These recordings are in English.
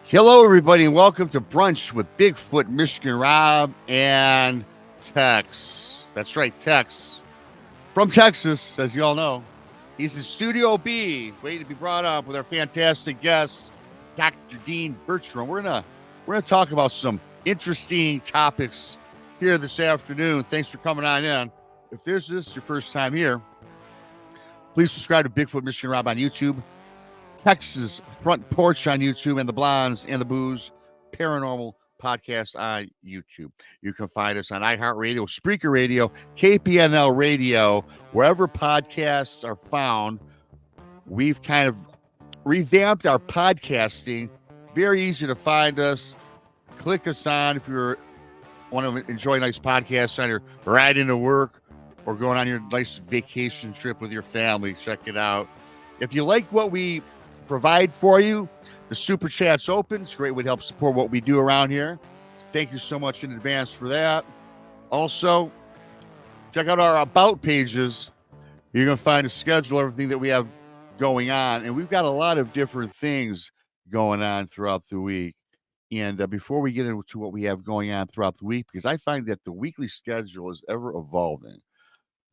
Hello, everybody, and welcome to Brunch with Bigfoot, Michigan Rob, and Tex. That's right, Tex. From Texas, as you all know. He's in Studio B, waiting to be brought up with our fantastic guest, Dr. Dean Bertram. We're gonna talk about some interesting topics here this afternoon. Thanks for coming on in. If this is your first time here, please subscribe to Bigfoot Michigan Rob on YouTube, Texas Front Porch on YouTube, and the Blondes and the Booze Paranormal Podcast on YouTube. You can find us on iHeartRadio, Spreaker Radio, KPNL Radio, wherever podcasts are found. We've kind of revamped our podcasting. Very easy to find us. Click us on if you want to enjoy a nice podcast on your ride into work or going on your nice vacation trip with your family. Check it out. If you like what we provide for you, the super chat's open. It's a great way to help support what we do around here. Thank you so much in advance for that. Also, check out our about pages. You're going to find a schedule, everything that we have going on. And we've got a lot of different things going on throughout the week. And before we get into what we have going on throughout the week, because I find that the weekly schedule is ever evolving.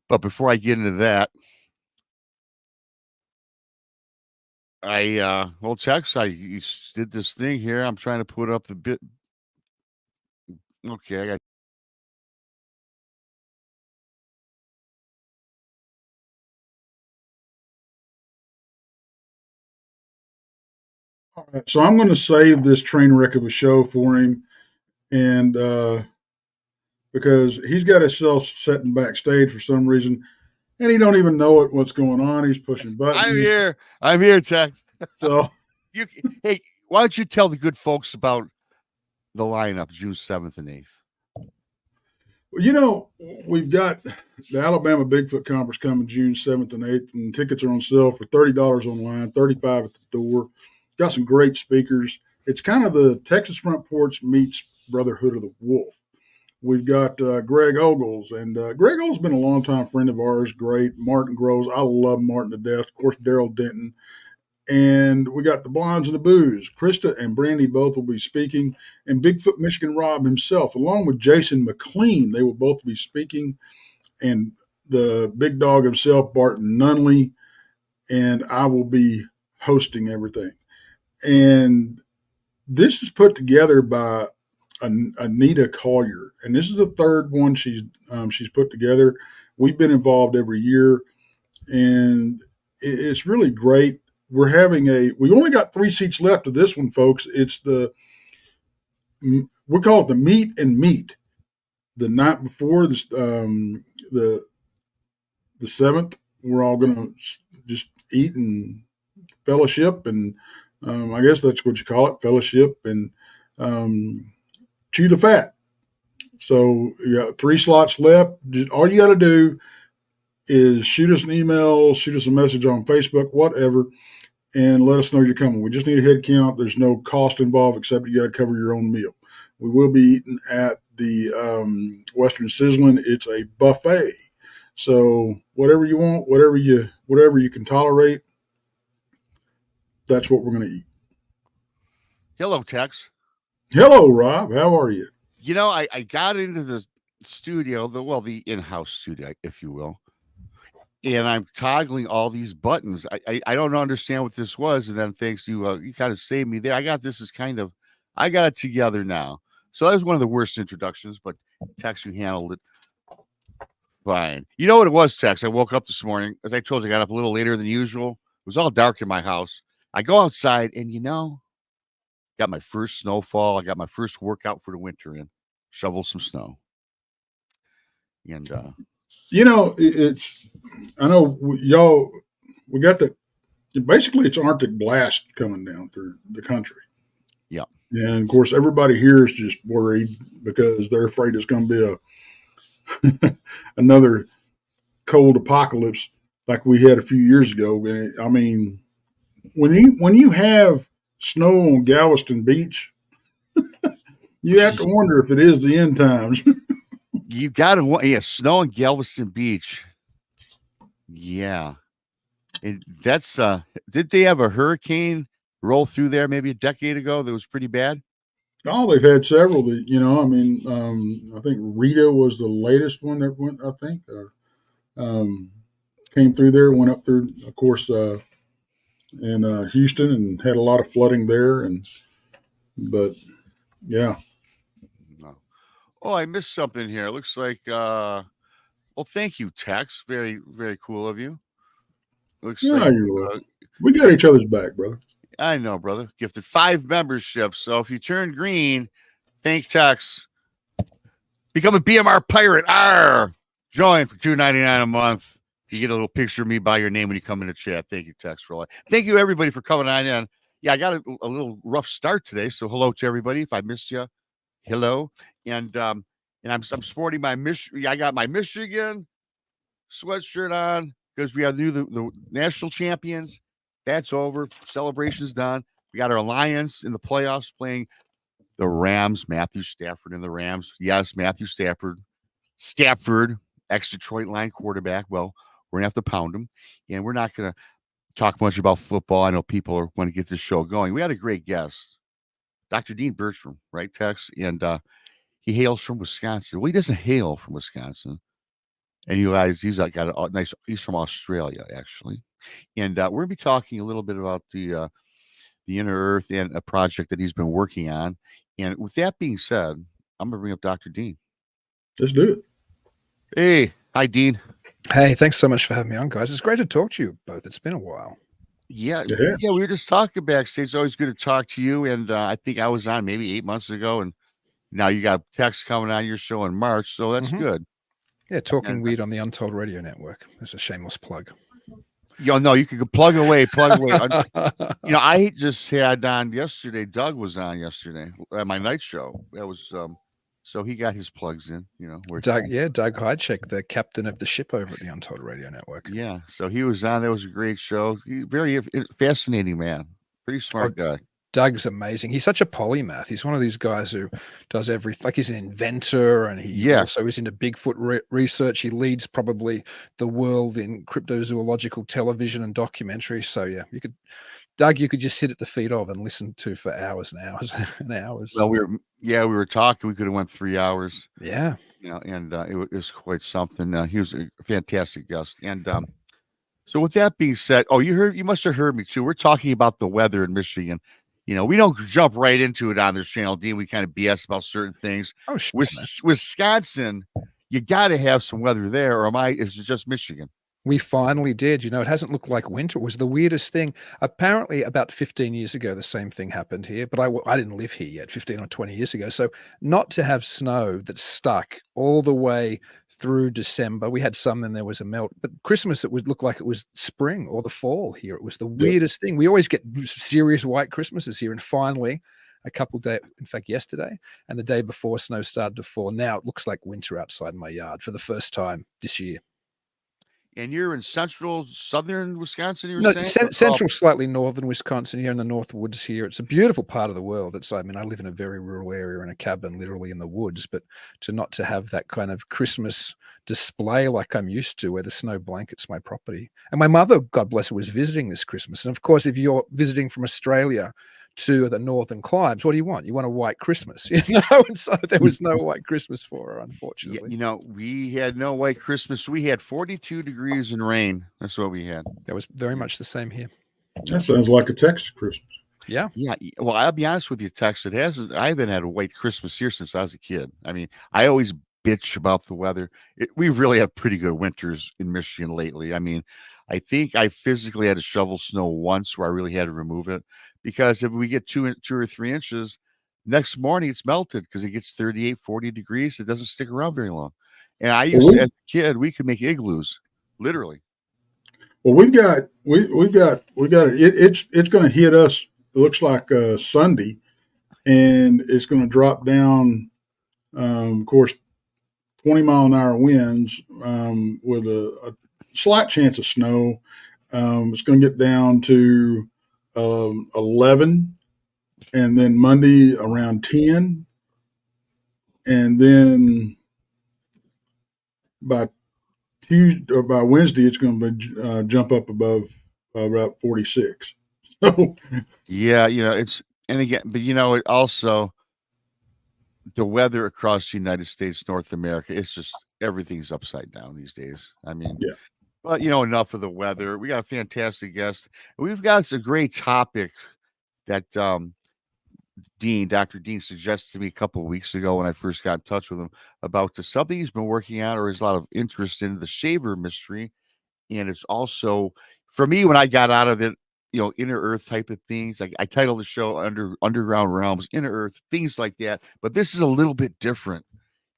But before I get into that, Tex, you did this thing here. I'm trying to put up the bit. Okay, I got. All right, so I'm going to save this train wreck of a show for him, and because he's got himself sitting backstage for some reason, and he don't even know what's going on. He's pushing buttons. I'm here, Tex. So hey, why don't you tell the good folks about the lineup June 7th and 8th? You know, we've got the Alabama Bigfoot Conference coming June 7th and 8th, and tickets are on sale for $30 online, $35 at the door. Got some great speakers. It's kind of the Texas Front Porch meets Brotherhood of the Wolf. We've got Greg Ogles, and Greg Ogles has been a longtime friend of ours, great. Martin Groves, I love Martin to death. Of course, Daryl Denton. And we got the Blondes and the Booze. Krista and Brandy both will be speaking, and Bigfoot Michigan Rob himself, along with Jason McLean, they will both be speaking, and the big dog himself, Barton Nunley, and I will be hosting everything. And this is put together by Anita Collier, and this is the third one she's put together. We've been involved every year, and it's really great. We only got 3 seats left of this one, folks. We call it the meet and meet. The night before the 7th, we're all going to just eat and fellowship, and I guess that's what you call it, fellowship, and chew the fat. So you got 3 slots left. All you got to do is shoot us an email, shoot us a message on Facebook, whatever, and let us know you're coming. We just need a head count. There's no cost involved except you got to cover your own meal. We will be eating at the Western Sizzling. It's a buffet. So whatever you want, whatever you can tolerate, that's what we're going to eat. Hello, Tex. Hello, Rob. How are you? You know, I got into the studio, the in-house studio, if you will, and I'm toggling all these buttons. I don't understand what this was, and then thanks to you kind of saved me there. I got it together now. So that was one of the worst introductions, but Tex, you handled it fine. You know what it was, Tex? I woke up this morning. As I told you, I got up a little later than usual. It was all dark in my house. I go outside, and got my first snowfall. I got my first workout for the winter in. Shovel some snow. And I know y'all, we got basically it's Arctic blast coming down through the country. Yeah. And of course, everybody here is just worried because they're afraid it's going to be another cold apocalypse like we had a few years ago. I mean, when you have snow on Galveston Beach, you have to wonder if it is the end times. You got to, snow on Galveston Beach. Yeah. That's, did they have a hurricane roll through there maybe a decade ago that was pretty bad? Oh, they've had several that, I think Rita was the latest one that went, I think, came through there, went up through, of course, in Houston and had a lot of flooding there. But yeah. No. Oh, I missed something here. It looks like, well, thank you, Tex. Very, very cool of you. Looks Yeah, like, you're welcome. We got each other's back, brother. I know, brother. Gifted 5 memberships. So if you turn green, thank Tex. Become a BMR pirate. Arr! Join for $2.99 a month. You get a little picture of me by your name when you come in the chat. Thank you, Tex, for all that. Thank you, everybody, for coming on in. Yeah, I got a little rough start today, so hello to everybody. If I missed you, hello. And I'm sporting my I got my Michigan sweatshirt on because we are the national champions. That's over. Celebration's done. We got our alliance in the playoffs playing the Rams. Matthew Stafford and the Rams. Yes, Matthew Stafford, ex-Detroit line quarterback. Well, we're going to have to pound him, and we're not going to talk much about football. I know people are want to get this show going. We had a great guest, Dr. Dean Bertram, right, Tex? And he hails from Wisconsin. Well, he doesn't hail from Wisconsin. And you guys, he's from Australia, actually. And we're going to be talking a little bit about the Inner Earth and a project that he's been working on. And with that being said, I'm going to bring up Dr. Dean. Let's do it. Hey, hi, Dean. Hey, thanks so much for having me on, guys. It's great to talk to you both. It's been a while. Yeah, we were just talking backstage. It's always good to talk to you. And I think I was on maybe 8 months ago, and now you got Tex coming on your show in March, so that's good. Yeah, talking weird on the Untold Radio Network. That's a shameless plug. No, you can plug away. I just had on yesterday. Doug was on yesterday at my night show. That was so he got his plugs in. Doug Heidcheck, the captain of the ship over at the Untold Radio Network. Yeah, so he was on. That was a great show. Very fascinating man. Pretty smart guy. Doug's amazing. He's such a polymath. He's one of these guys who does everything. Like he's an inventor, and he also is into Bigfoot research. He leads probably the world in cryptozoological television and documentary. So yeah, you could just sit at the feet of and listen to for hours and hours and hours. Well, we were talking. We could have went 3 hours. Yeah, and it was quite something. He was a fantastic guest. And so with that being said, you must have heard me too. We're talking about the weather in Michigan. We don't jump right into it on this channel, Dean. We kind of BS about certain things. Oh, sure, Wisconsin, you got to have some weather there, or is it just Michigan? We finally did. It hasn't looked like winter. It was the weirdest thing. Apparently, about 15 years ago, the same thing happened here, but I didn't live here yet, 15 or 20 years ago. So not to have snow that stuck all the way through December. We had some, and there was a melt. But Christmas, it would look like it was spring or the fall here. It was the weirdest thing. We always get serious white Christmases here, and finally, a couple days, in fact, yesterday and the day before, snow started to fall. Now it looks like winter outside my yard for the first time this year. And you're in southern Wisconsin, you were saying? Central, slightly northern Wisconsin here in the North Woods here. It's a beautiful part of the world. I live in a very rural area in a cabin, literally in the woods, but not to have that kind of Christmas display like I'm used to, where the snow blankets my property. And my mother, God bless her, was visiting this Christmas. And of course, if you're visiting from Australia to the northern climes, what do you want? You want a white Christmas, and so there was no white Christmas for her, unfortunately. We had no white Christmas. We had 42 degrees and rain. That's what we had. That was very much the same here. That sounds like a Texas Christmas. Yeah. Well, I'll be honest with you, Tex. I haven't had a white Christmas here since I was a kid. I mean, I always bitch about the weather. We really have pretty good winters in Michigan lately. I mean, I think I physically had to shovel snow once where I really had to remove it, because if we get 2 or 3 inches, next morning it's melted because it gets 38, 40 degrees. It doesn't stick around very long. And I used to, as a kid, we could make igloos, literally. Well, we've got it's going to hit us. It looks like Sunday, and it's going to drop down. Of course, 20-mile-an-hour winds with a slight chance of snow. It's going to get down to 11, and then Monday around 10, and then by Tuesday or by Wednesday it's going to jump up above about 46. So, Yeah, it's and again, but it also the weather across the United States, North America, it's just everything's upside down these days. I mean, yeah. but enough of the weather. We got a fantastic guest. We've got a great topic that Dr. Dean suggested to me a couple of weeks ago when I first got in touch with him about something he's been working on or has a lot of interest in the shaver mystery. And it's also for me when I got out of it, inner earth type of things. I titled the show Underground Realms, Inner Earth, things like that. But this is a little bit different.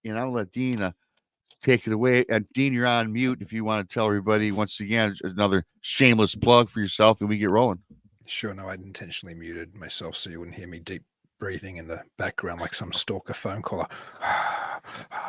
And I'll let Dean take it away. And Dean, you're on mute if you want to tell everybody once again another shameless plug for yourself, and we get rolling. Sure, no, I'd intentionally muted myself so you wouldn't hear me deep breathing in the background like some stalker phone caller.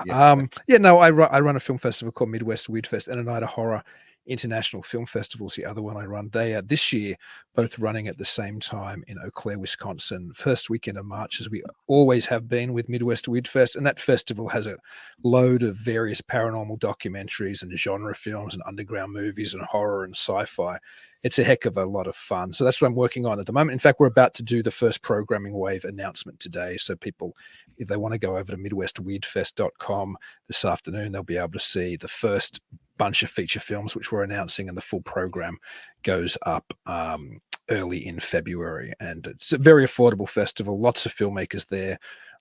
No, I run a film festival called Midwest Weird Fest and a Night of Horror International Film Festival's the other one I run. They are this year both running at the same time in Eau Claire, Wisconsin, first weekend of March, as we always have been with Midwest Weird Fest. And that festival has a load of various paranormal documentaries and genre films and underground movies and horror and sci-fi. It's a heck of a lot of fun. So that's what I'm working on at the moment. In fact, we're about to do the first programming wave announcement today. So people, if they want to go over to midwestweirdfest.com this afternoon, they'll be able to see the first bunch of feature films which we're announcing, and the full program goes up early in February. And it's a very affordable festival, lots of filmmakers there,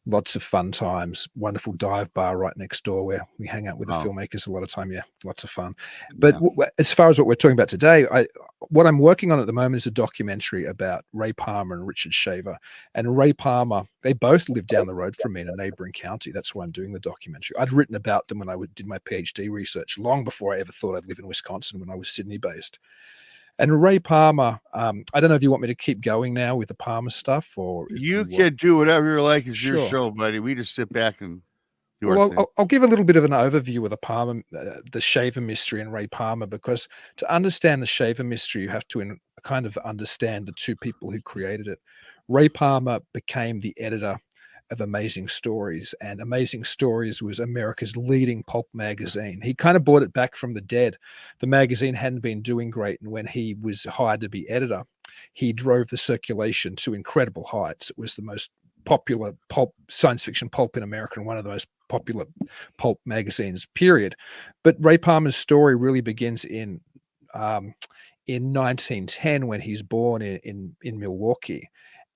lots of fun times, wonderful dive bar right next door where we hang out with the filmmakers a lot of time. Yeah, lots of fun. But as far as what we're talking about today, what I'm working on at the moment is a documentary about Ray Palmer and Richard Shaver. And Ray Palmer, they both live down the road from me in a neighboring county. That's why I'm doing the documentary. I'd written about them when I did my PhD research long before I ever thought I'd live in Wisconsin when I was Sydney based. And Ray Palmer, I don't know if you want me to keep going now with the Palmer stuff, or you can do whatever you like. It's your show, buddy. We just sit back and do our thing. I'll give a little bit of an overview of the Palmer, the Shaver mystery and Ray Palmer, because to understand the Shaver mystery, you have to kind of understand the two people who created it. Ray Palmer became the editor of Amazing Stories, and Amazing Stories was America's leading pulp magazine. He kind of brought it back from the dead. The magazine hadn't been doing great, and when he was hired to be editor, he drove the circulation to incredible heights. It was the most popular pulp, science fiction pulp in America, and one of the most popular pulp magazines, period. But Ray Palmer's story really begins in 1910 when he's born in Milwaukee.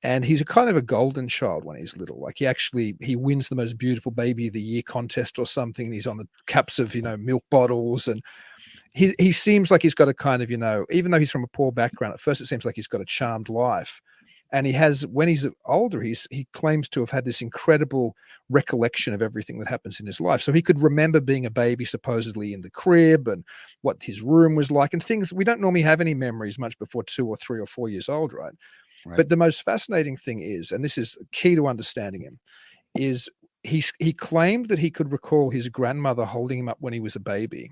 And he's a kind of a golden child when he's little. Like he wins the most beautiful baby of the year contest or something. And he's on the caps of, milk bottles. And he seems like he's got a kind of, even though he's from a poor background, at first it seems like he's got a charmed life. And when he's older, he claims to have had this incredible recollection of everything that happens in his life. So he could remember being a baby, supposedly in the crib, and what his room was like, and things we don't normally have any memories much before 2 or 3 or 4 years old, right? But the most fascinating thing is, and this is key to understanding him, is he claimed that he could recall his grandmother holding him up when he was a baby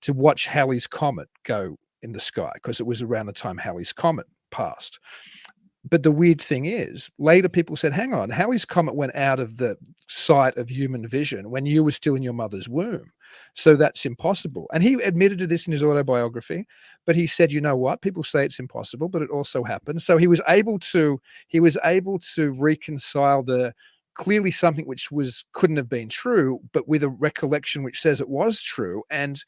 to watch Halley's Comet go in the sky, because it was around the time Halley's Comet passed. But the weird thing is, later people said, hang on, Halley's Comet went out of the sight of human vision when you were still in your mother's womb. So that's impossible. And he admitted to this in his autobiography, but he said, you know what? People say it's impossible, but it also happened. So he was able to reconcile clearly something which couldn't have been true, but with a recollection which says it was true. And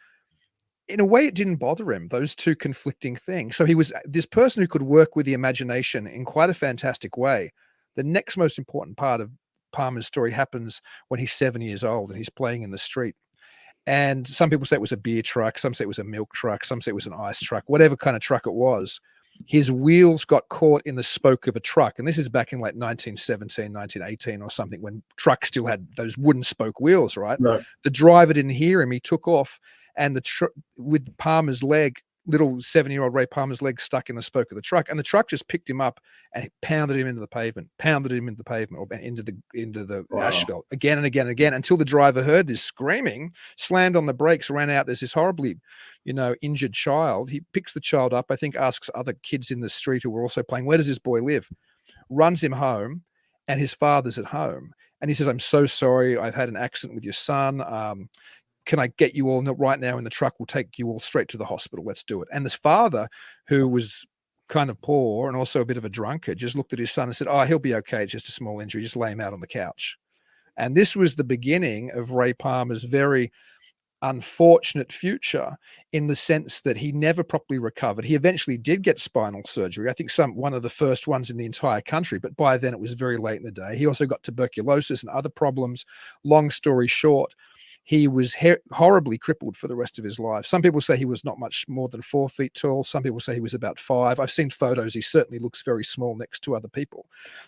in a way, it didn't bother him, those two conflicting things. So he was this person who could work with the imagination in quite a fantastic way. The next most important part of Palmer's story happens when he's 7 years old and he's playing in the street. And some people say it was a beer truck, some say it was a milk truck, some say it was an ice truck, whatever kind of truck it was. His wheels got caught in the spoke of a truck. And this is back in like 1917, 1918 or something, when trucks still had those wooden spoke wheels, right? The driver didn't hear him. He took off. And with Palmer's leg, little 7-year-old Ray Palmer's leg stuck in the spoke of the truck, and the truck just picked him up and pounded him into the pavement, or into the asphalt again and again and again, until the driver heard this screaming, slammed on the brakes, ran out. There's this horribly, injured child. He picks the child up, I think asks other kids in the street who were also playing, where does this boy live? Runs him home, and his father's at home. And he says, I'm so sorry. I've had an accident with your son. Can I get you all right now in the truck? We'll take you all straight to the hospital. Let's do it. And this father, who was kind of poor and also a bit of a drunkard, just looked at his son and said, "Oh, he'll be okay. It's just a small injury. Just lay him out on the couch." And this was the beginning of Ray Palmer's very unfortunate future, in the sense that he never properly recovered. He eventually did get spinal surgery. I think one of the first ones in the entire country, but by then it was very late in the day. He also got tuberculosis and other problems. Long story short, he was horribly crippled for the rest of his life. Some people say he was not much more than 4 feet tall. Some people say he was about 5. I've seen photos. He certainly looks very small next to other people.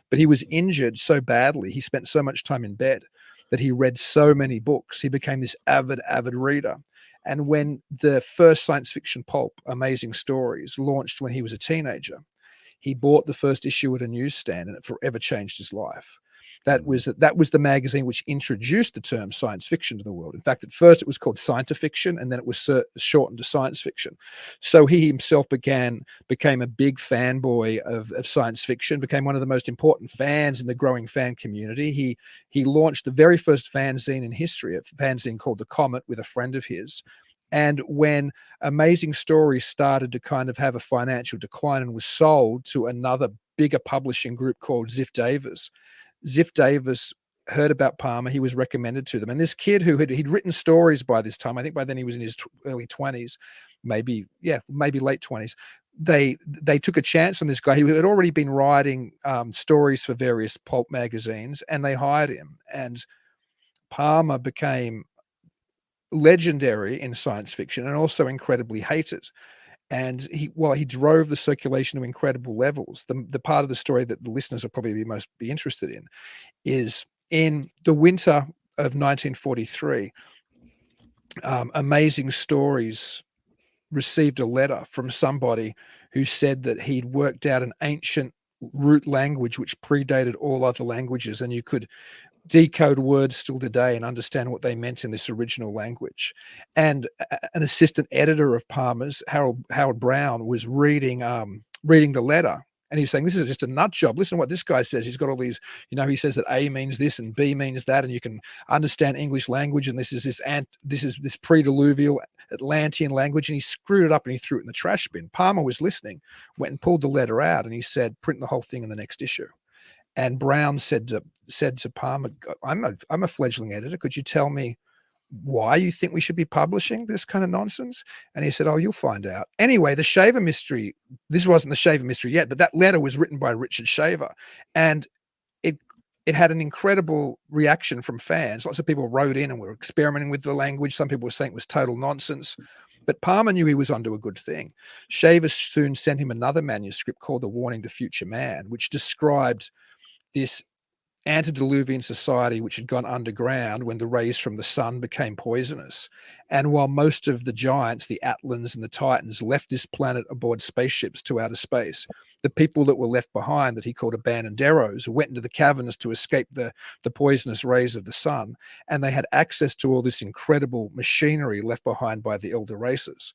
But he was injured so badly. He spent so much time in bed that he read so many books. He became this avid reader. And when the first science fiction pulp, Amazing Stories, launched when he was a teenager, he bought the first issue at a newsstand, and it forever changed his life. That was the magazine which introduced the term science fiction to the world. In fact, at first it was called scientifiction, and then it was shortened to science fiction. So he himself became a big fanboy of science fiction, became one of the most important fans in the growing fan community. He launched the very first fanzine in history, a fanzine called The Comet, with a friend of his. And when Amazing Stories started to kind of have a financial decline and was sold to another bigger publishing group called Ziff Davis, Ziff Davis heard about Palmer. He was recommended to them. And this kid he'd written stories by this time, I think by then he was in his early 20s, maybe late 20s. They took a chance on this guy. He had already been writing stories for various pulp magazines, and they hired him. And Palmer became legendary in science fiction and also incredibly hated. And he drove the circulation to incredible levels. The part of the story that the listeners will probably be interested in is in the winter of 1943, Amazing Stories received a letter from somebody who said that he'd worked out an ancient root language which predated all other languages, and you could decode words still today and understand what they meant in this original language. And an assistant editor of Palmer's, Howard Brown, was reading the letter, and he's saying, "This is just a nut job. Listen to what this guy says. He's got all these, he says that A means this and B means that, and you can understand English language, and this is this pre-diluvial Atlantean language," and he screwed it up and he threw it in the trash bin. Palmer was listening, went and pulled the letter out, and he said, "Print the whole thing in the next issue." And Brown said to Palmer, I'm a fledgling editor. Could you tell me why you think we should be publishing this kind of nonsense? And he said, "Oh, you'll find out." Anyway, the Shaver mystery, this wasn't the Shaver mystery yet, but that letter was written by Richard Shaver. And it had an incredible reaction from fans. Lots of people wrote in and were experimenting with the language. Some people were saying it was total nonsense. But Palmer knew he was onto a good thing. Shaver soon sent him another manuscript called The Warning to Future Man, which described this antediluvian society which had gone underground when the rays from the sun became poisonous. And while most of the giants, the Atlans and the Titans, left this planet aboard spaceships to outer space, the people that were left behind, that he called abandoneros, went into the caverns to escape the poisonous rays of the sun, and they had access to all this incredible machinery left behind by the elder races.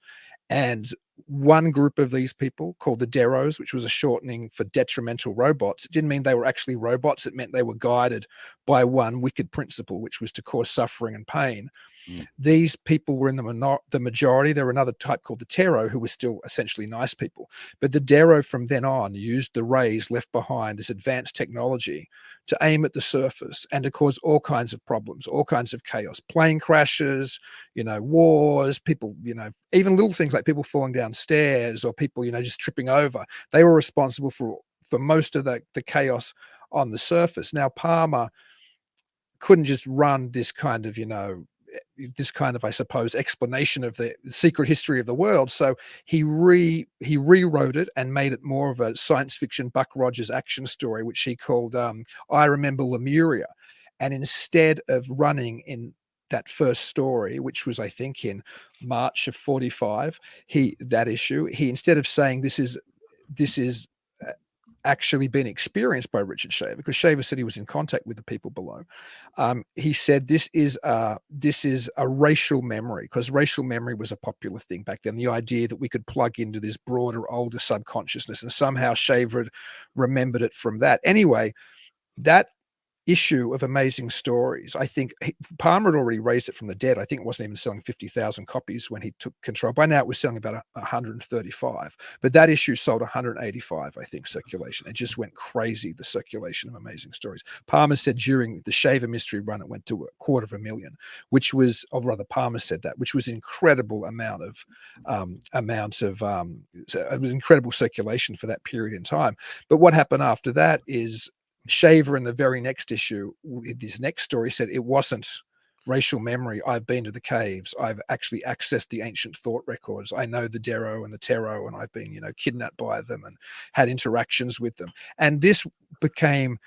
And one group of these people, called the Deros, which was a shortening for detrimental robots, it didn't mean they were actually robots. It meant they were guided by one wicked principle, which was to cause suffering and pain. These people were in the majority. There were another type called the Tero, who were still essentially nice people. But the Dero from then on used the rays left behind, this advanced technology, to aim at the surface and to cause all kinds of problems, all kinds of chaos, plane crashes, wars, people, even little things like people falling downstairs or people, just tripping over. They were responsible for most of the chaos on the surface. Now, Palmer couldn't just run this kind of, I suppose, explanation of the secret history of the world. So he rewrote it and made it more of a science fiction Buck Rogers action story, which he called I Remember Lemuria. And instead of running in that first story, which was, I think, in March of 45, instead of saying this is actually been experienced by Richard Shaver, because Shaver said he was in contact with the people below. He said this is a racial memory, because racial memory was a popular thing back then. The idea that we could plug into this broader, older subconsciousness, and somehow Shaver had remembered it from that. Anyway, that issue of Amazing Stories, I think Palmer had already raised it from the dead. I think it wasn't even selling 50,000 copies when he took control. By now it was selling about 135, but that issue sold 185, I think, circulation. It just went crazy, the circulation of Amazing Stories. Palmer said during the Shaver Mystery run, it went to 250,000, which was, or rather Palmer said that, which was an incredible amount of incredible circulation for that period in time. But what happened after that is Shaver in the very next issue, this next story, said it wasn't racial memory. I've been to the caves. I've actually accessed the ancient thought records. I know the Dero and the Tero, and I've been, kidnapped by them and had interactions with them. And this became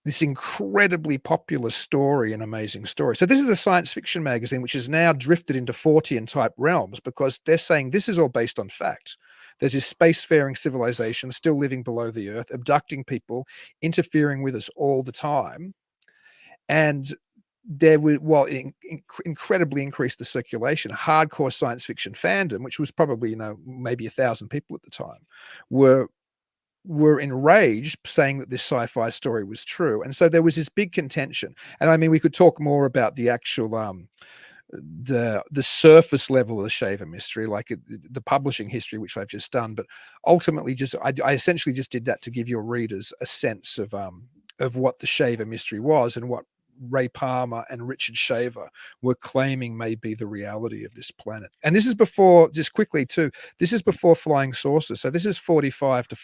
this incredibly popular story and Amazing Story. So this is a science fiction magazine which has now drifted into Fortean type realms, because they're saying this is all based on facts. There's this spacefaring civilization still living below the earth, abducting people, interfering with us all the time. And there were, it incredibly increased the circulation. Hardcore science fiction fandom, which was probably, maybe 1,000 people at the time, were enraged, saying that this sci-fi story was true. And so there was this big contention. And I mean, we could talk more about the actual the surface level of the Shaver Mystery, like the publishing history, which I've just done. But ultimately, I essentially just did that to give your readers a sense of what the Shaver Mystery was and what Ray Palmer and Richard Shaver were claiming may be the reality of this planet. And this is before, just quickly too, this is before flying saucers. So this is 45 to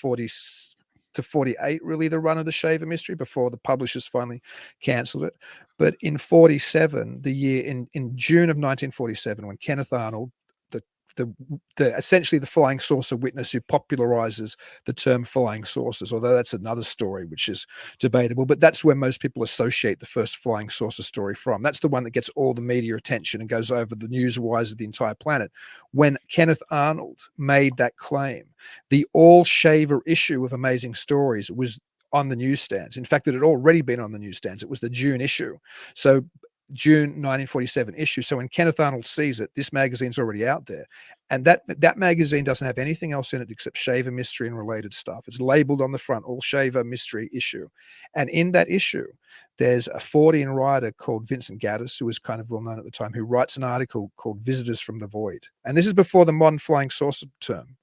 48, really, the run of the Shaver Mystery, before the publishers finally cancelled it. But in 47, the year in June of 1947, when Kenneth Arnold, essentially the flying saucer witness who popularizes the term flying saucers, although that's another story which is debatable, but that's where most people associate the first flying saucer story from. That's the one that gets all the media attention and goes over the news wires of the entire planet. When Kenneth Arnold made that claim, the all Shaver issue of Amazing Stories was on the newsstands. In fact, it had already been on the newsstands. It was the June issue. So June 1947 issue. So when Kenneth Arnold sees it, this magazine's already out there. And that magazine doesn't have anything else in it except Shaver Mystery and related stuff. It's labeled on the front, all Shaver Mystery issue. And in that issue, there's a Fortean writer called Vincent Gaddis, who was kind of well known at the time, who writes an article called Visitors from the Void. And this is before the modern flying saucer term.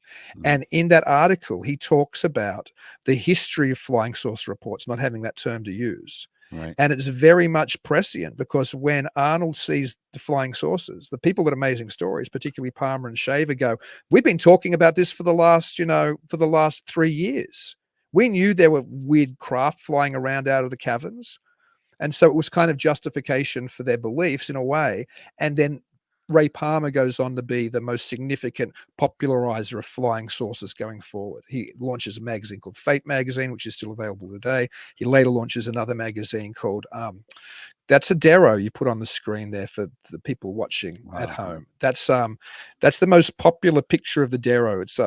And in that article, he talks about the history of flying saucer reports not having that term to use. Right. And it's very much prescient, because when Arnold sees the flying saucers, the people at Amazing Stories, particularly Palmer and Shaver, go, we've been talking about this for the last 3 years. We knew there were weird craft flying around out of the caverns. And so it was kind of justification for their beliefs in a way. And then Ray Palmer goes on to be the most significant popularizer of flying saucers going forward. He launches a magazine called Fate Magazine, which is still available today. He later launches another magazine called that's a Dero you put on the screen there for the people watching at home. That's the most popular picture of the Dero. It's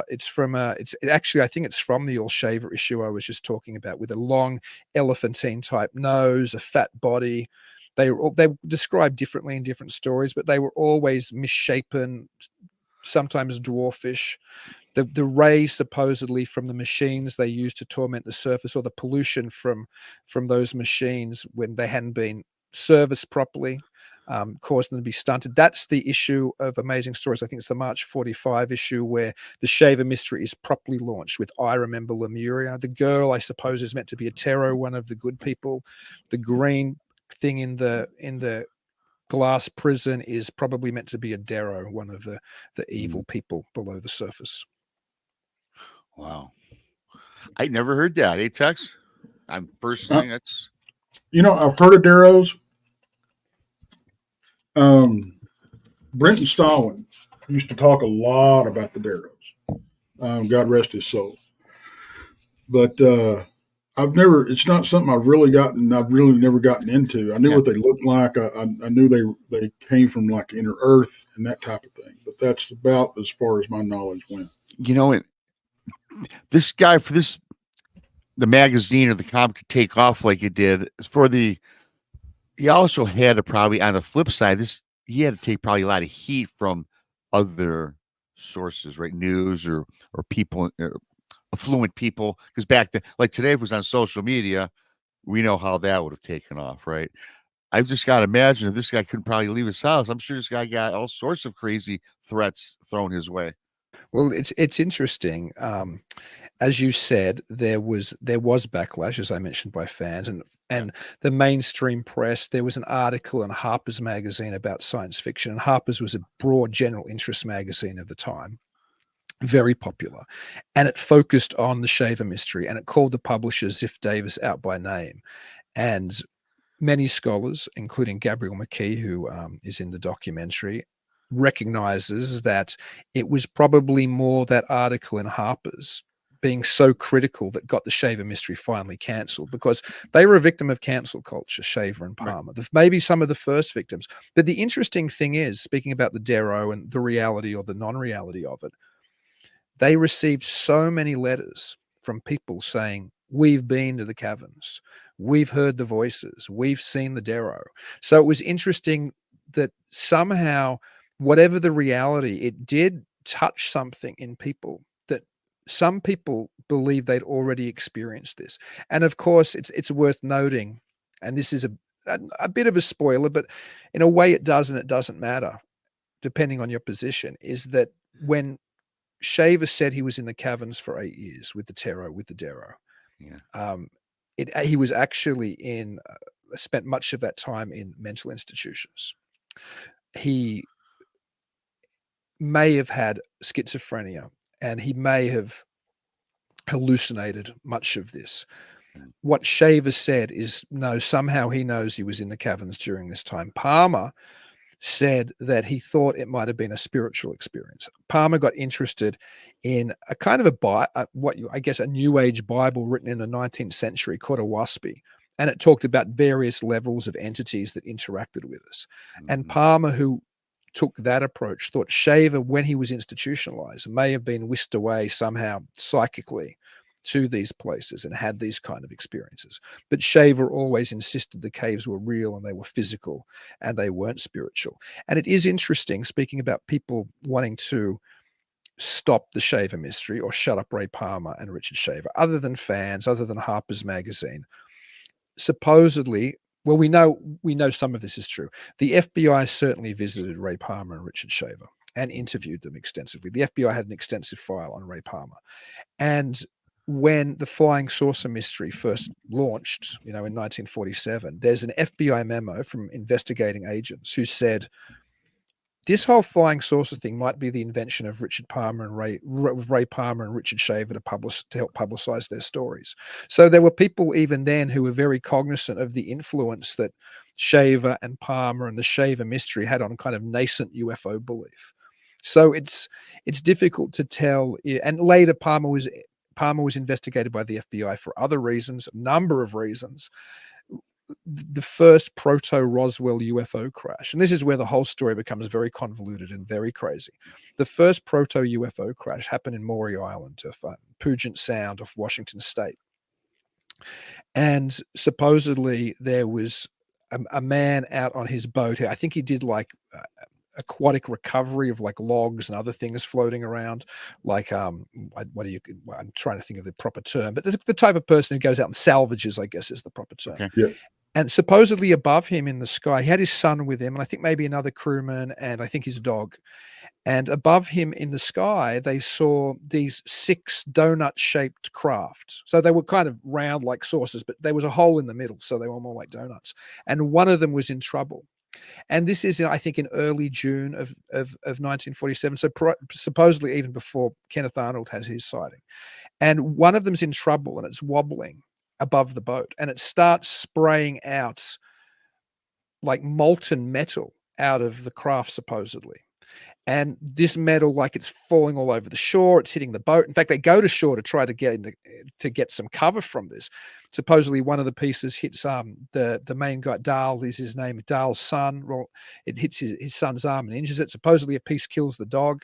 actually, I think it's from the All Shaver issue I was just talking about, with a long elephantine type nose, a fat body. They were described differently in different stories, but they were always misshapen, sometimes dwarfish. The rays supposedly from the machines they used to torment the surface, or the pollution from those machines when they hadn't been serviced properly, caused them to be stunted. That's the issue of Amazing Stories. I think it's the March 45 issue where the Shaver Mystery is properly launched with I Remember Lemuria. The girl, I suppose, is meant to be a Tero, one of the good people. The green thing in the glass prison is probably meant to be a Dero, one of the evil people below the surface. Wow. I never heard that. Hey, Tex? I'm personally, that's... I've heard of Deros. Brenton Stalin used to talk a lot about the Deros. God rest his soul. But it's not something I've really never gotten into. I knew what they looked like. I knew they came from like inner earth and that type of thing, but that's about as far as my knowledge went. This guy, for the magazine or the comic to take off like it did, he also had to probably, on the flip side, he had to take probably a lot of heat from other sources, right? News or people, affluent people. Because back then, like today, if it was on social media, we know how that would have taken off, right? I've just got to imagine if this guy couldn't probably leave his house. I'm sure this guy got all sorts of crazy threats thrown his way. Well, it's interesting. As you said, there was backlash, as I mentioned, by fans and the mainstream press. There was an article in Harper's Magazine about science fiction, and Harper's was a broad general interest magazine of the time, very popular, and it focused on the Shaver mystery, and it called the publisher Ziff Davis out by name. And many scholars, including Gabriel McKee, who is in the documentary, recognizes that it was probably more that article in Harper's being so critical that got the Shaver mystery finally cancelled, because they were a victim of cancel culture, Shaver and Palmer. Right. Maybe some of the first victims. But the interesting thing is, speaking about the Darrow and the reality or the non-reality of it, they received so many letters from people saying, we've been to the caverns, we've heard the voices, we've seen the Darrow. So it was interesting that somehow, whatever the reality, it did touch something in people, that some people believe they'd already experienced this. And of course, it's worth noting, and this is a bit of a spoiler, but in a way it does and it doesn't matter, depending on your position, is that when Shaver said he was in the caverns for 8 years with the Darrow. Yeah. He was actually spent much of that time in mental institutions. He may have had schizophrenia, and he may have hallucinated much of this. What Shaver said is, no, somehow he knows he was in the caverns during this time. Palmer said that he thought it might have been a spiritual experience. Palmer got interested in a kind of a New Age Bible written in the 19th century called a Waspy, and it talked about various levels of entities that interacted with us. Mm-hmm. And Palmer, who took that approach, thought Shaver, when he was institutionalized, may have been whisked away somehow psychically to these places and had these kind of experiences. But Shaver always insisted the caves were real and they were physical and they weren't spiritual. And it is interesting, speaking about people wanting to stop the Shaver mystery or shut up Ray Palmer and Richard Shaver, other than fans, other than Harper's Magazine, supposedly, well, we know some of this is true. The FBI certainly visited Ray Palmer and Richard Shaver and interviewed them extensively. The FBI had an extensive file on Ray Palmer. And when the flying saucer mystery first launched, in 1947, there's an FBI memo from investigating agents who said, this whole flying saucer thing might be the invention of Ray Palmer and Richard Shaver to help publicize their stories. So there were people even then who were very cognizant of the influence that Shaver and Palmer and the Shaver mystery had on kind of nascent UFO belief. So it's difficult to tell. And later Palmer was investigated by the FBI for other reasons, a number of reasons. The first proto-Roswell UFO crash, and this is where the whole story becomes very convoluted and very crazy. The first proto-UFO crash happened in Maury Island, Puget Sound off Washington State. And supposedly there was a man out on his boat. I think he did aquatic recovery of logs and other things floating around, I'm trying to think of the proper term, but the type of person who goes out and salvages, I guess, is the proper term. Okay. Yeah. And supposedly above him in the sky, he had his son with him, and I think maybe another crewman, and I think his dog. And above him in the sky, they saw these 6 donut-shaped craft. So they were kind of round like saucers, but there was a hole in the middle, so they were more like donuts. And one of them was in trouble. And this is, I think, in early June of 1947, so supposedly even before Kenneth Arnold has his sighting. And one of them's in trouble, and it's wobbling above the boat, and it starts spraying out like molten metal out of the craft, supposedly. And this metal, it's falling all over the shore, it's hitting the boat. In fact, they go to shore to try to get some cover from this. Supposedly one of the pieces hits the main guy, Dahl is his name, Dahl's son. Well, it hits his son's arm and injures it. Supposedly a piece kills the dog.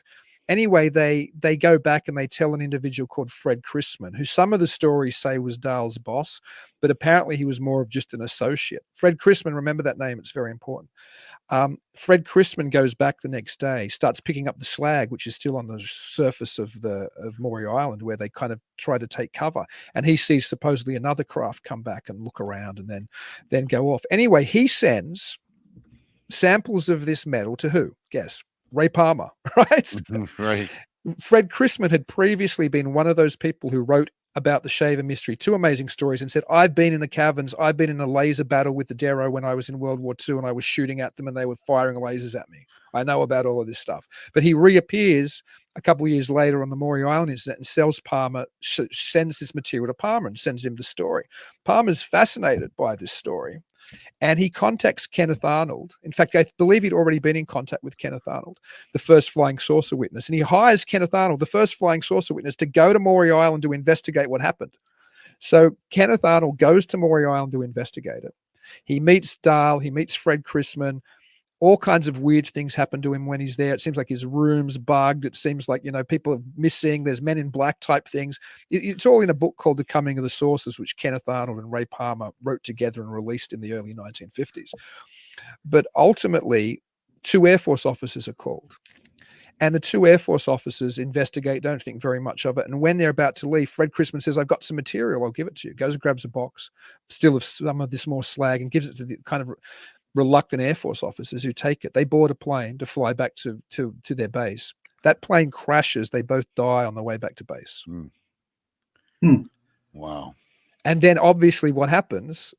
Anyway, they go back and they tell an individual called Fred Chrisman, who some of the stories say was Dahl's boss, but apparently he was more of just an associate. Fred Chrisman, remember that name, it's very important. Fred Chrisman goes back the next day, starts picking up the slag, which is still on the surface of Maury Island, where they kind of try to take cover. And he sees supposedly another craft come back and look around and then go off. Anyway, he sends samples of this metal to who? Guess. Ray Palmer, right? Right. Fred Chrisman had previously been one of those people who wrote about the Shaver mystery, 2 amazing stories, and said, I've been in the caverns. I've been in a laser battle with the Darrow when I was in World War II, and I was shooting at them and they were firing lasers at me. I know about all of this stuff. But he reappears a couple of years later on the Maury Island incident and sells Palmer, sends this material to Palmer and sends him the story. Palmer's fascinated by this story. And he contacts Kenneth Arnold. In fact, I believe he'd already been in contact with Kenneth Arnold, the first flying saucer witness. And he hires Kenneth Arnold, the first flying saucer witness, to go to Maury Island to investigate what happened. So Kenneth Arnold goes to Maury Island to investigate it. He meets Dahl. He meets Fred Chrisman. All kinds of weird things happen to him when he's there. It seems like his room's bugged. It seems like, people are missing. There's Men in Black type things. It's all in a book called The Coming of the Saucers, which Kenneth Arnold and Ray Palmer wrote together and released in the early 1950s. But ultimately, 2 Air Force officers are called. And the 2 Air Force officers investigate, don't think very much of it. And when they're about to leave, Fred Chrisman says, I've got some material. I'll give it to you. Goes and grabs a box, still of some of this more slag, and gives it to the kind of reluctant Air Force officers who take it. They board a plane to fly back to their base. That plane crashes. They both die on the way back to base. Wow. And then obviously what happens,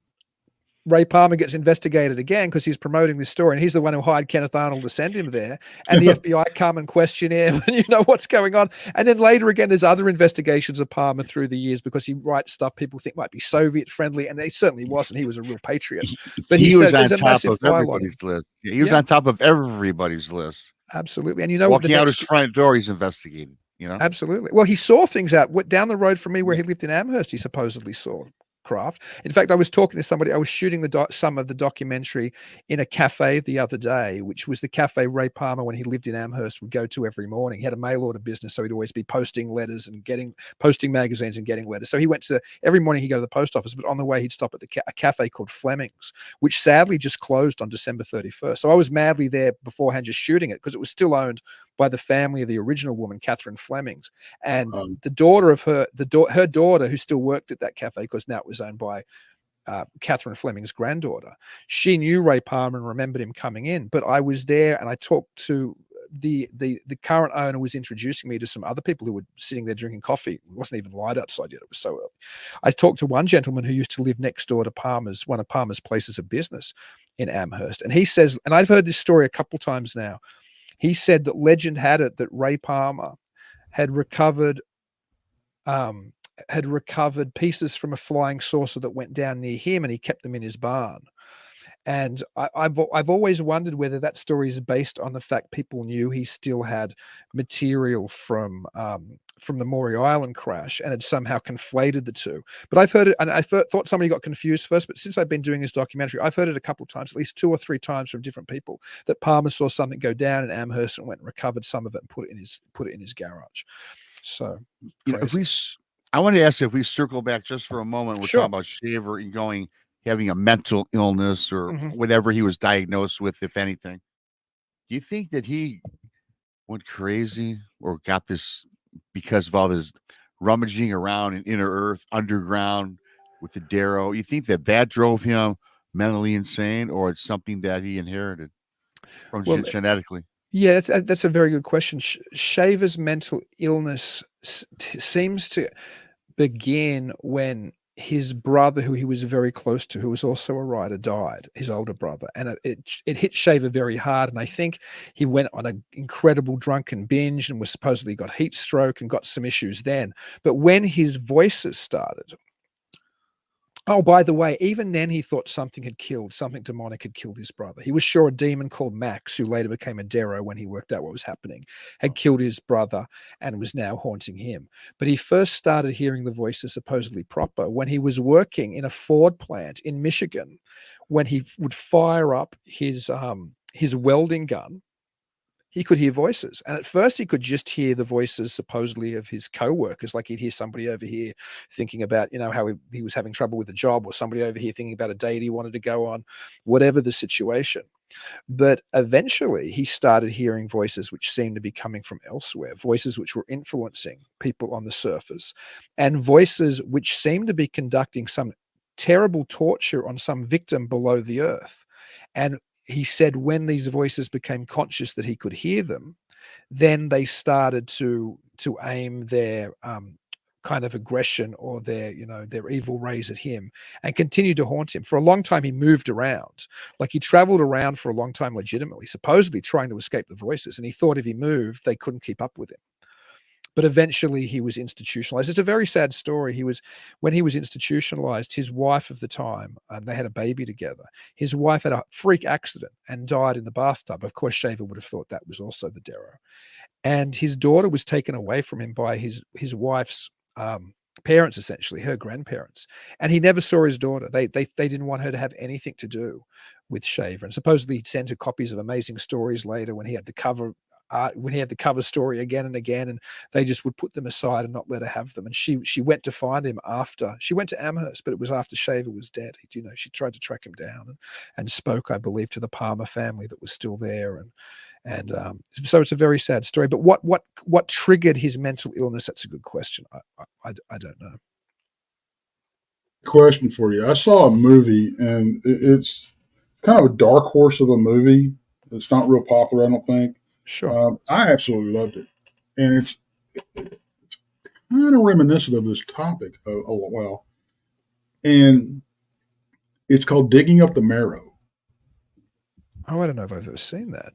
Ray Palmer gets investigated again because he's promoting this story, and he's the one who hired Kenneth Arnold to send him there. And the FBI come and question him, and what's going on. And then later again, there's other investigations of Palmer through the years because he writes stuff people think might be Soviet friendly, and he certainly wasn't. He was a real patriot. But he was said, on top of everybody's list. Yeah, he was on top of everybody's list. Absolutely. And walking out his front door, he's investigating. Absolutely. Well, he saw things out down the road from me where he lived in Amherst. He supposedly saw craft. In fact, I was talking to somebody. I was shooting some of the documentary in a cafe the other day, which was the cafe Ray Palmer, when he lived in Amherst, would go to every morning. He had a mail order business, so he'd always be posting letters and posting magazines and getting letters. So he went to every morning. He'd go to the post office, but on the way he'd stop at a cafe called Fleming's, which sadly just closed on December 31st. So I was madly there beforehand, just shooting it because it was still owned by the family of the original woman, Catherine Flemings, and the daughter of her daughter, who still worked at that cafe because now it was owned by Catherine Fleming's granddaughter. She knew Ray Palmer and remembered him coming in. But I was there and I talked to the current owner, was introducing me to some other people who were sitting there drinking coffee. It wasn't even light outside yet. It was so early. I talked to one gentleman who used to live next door to one of Palmer's places of business in Amherst, and he says, and I've heard this story a couple times now. He said that legend had it that Ray Palmer had recovered pieces from a flying saucer that went down near him, and he kept them in his barn. And I've always wondered whether that story is based on the fact people knew he still had material from the Maury Island crash and had somehow conflated the two. But I've heard it, and I thought somebody got confused first. But since I've been doing this documentary, I've heard it a couple of times, at least 2 or 3 times from different people, that Palmer saw something go down in Amherst and went and recovered some of it and put it in his garage. So, I want to ask you, if we circle back just for a moment, we're talking about Shaver and having a mental illness or whatever he was diagnosed with, if anything. Do you think that he went crazy or got this because of all this rummaging around in inner earth, underground with the Darrow? You think that drove him mentally insane, or it's something that he inherited from genetically? Yeah, that's a very good question. Shaver's mental illness seems to begin when his brother, who he was very close to, who was also a writer, died, his older brother. And it hit Shaver very hard. And I think he went on an incredible drunken binge and was supposedly got heat stroke and got some issues then. But when his voices started, oh, by the way, even then he thought something demonic had killed his brother. He was sure a demon called Max, who later became a Darrow when he worked out what was happening, had killed his brother and was now haunting him. But he first started hearing the voices supposedly proper when he was working in a Ford plant in Michigan, when he would fire up his welding gun. He could hear voices. And at first he could just hear the voices supposedly of his co-workers. Like he'd hear somebody over here thinking about, how he was having trouble with a job, or somebody over here thinking about a date he wanted to go on, whatever the situation. But eventually he started hearing voices which seemed to be coming from elsewhere, voices which were influencing people on the surface, and voices which seemed to be conducting some terrible torture on some victim below the earth. And he said when these voices became conscious that he could hear them, then they started to aim their kind of aggression or their evil rays at him, and continued to haunt him. For a long time, he moved around. Like, he traveled around for a long time legitimately, supposedly trying to escape the voices. And he thought if he moved, they couldn't keep up with him. But eventually he was institutionalized. It's a very sad story. When he was institutionalized, his wife of the time, they had a baby together. His wife had a freak accident and died in the bathtub. Of course, Shaver would have thought that was also the Darrow. And his daughter was taken away from him by his wife's parents, essentially her grandparents, and he never saw his daughter. They didn't want her to have anything to do with Shaver, and supposedly he'd sent her copies of amazing stories later when he had the cover story again and again, and they just would put them aside and not let her have them. And she went to find him after she went to Amherst, but it was after Shaver was dead. She tried to track him down and spoke, I believe, to the Palmer family that was still there, and so it's a very sad story. But what triggered his mental illness? That's a good question. I don't know. Question for you. I saw a movie, and it's kind of a dark horse of a movie. It's not real popular, I don't think. Sure. I absolutely loved it. And it's kind of reminiscent of this topic a while. And it's called Digging Up the Marrow. Oh, I don't know if I've ever seen that.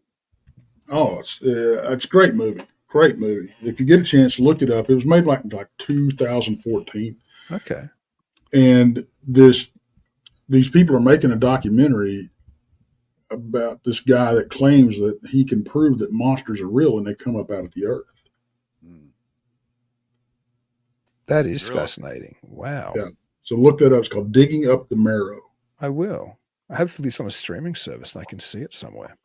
Oh, it's a great movie. Great movie. If you get a chance, look it up. It was made like 2014. Okay. And these people are making a documentary about this guy that claims that he can prove that monsters are real and they come up out of the earth. That is fascinating. Wow. Yeah. So look that up. It's called Digging Up the Marrow. I will. Hopefully it's on a streaming service and I can see it somewhere.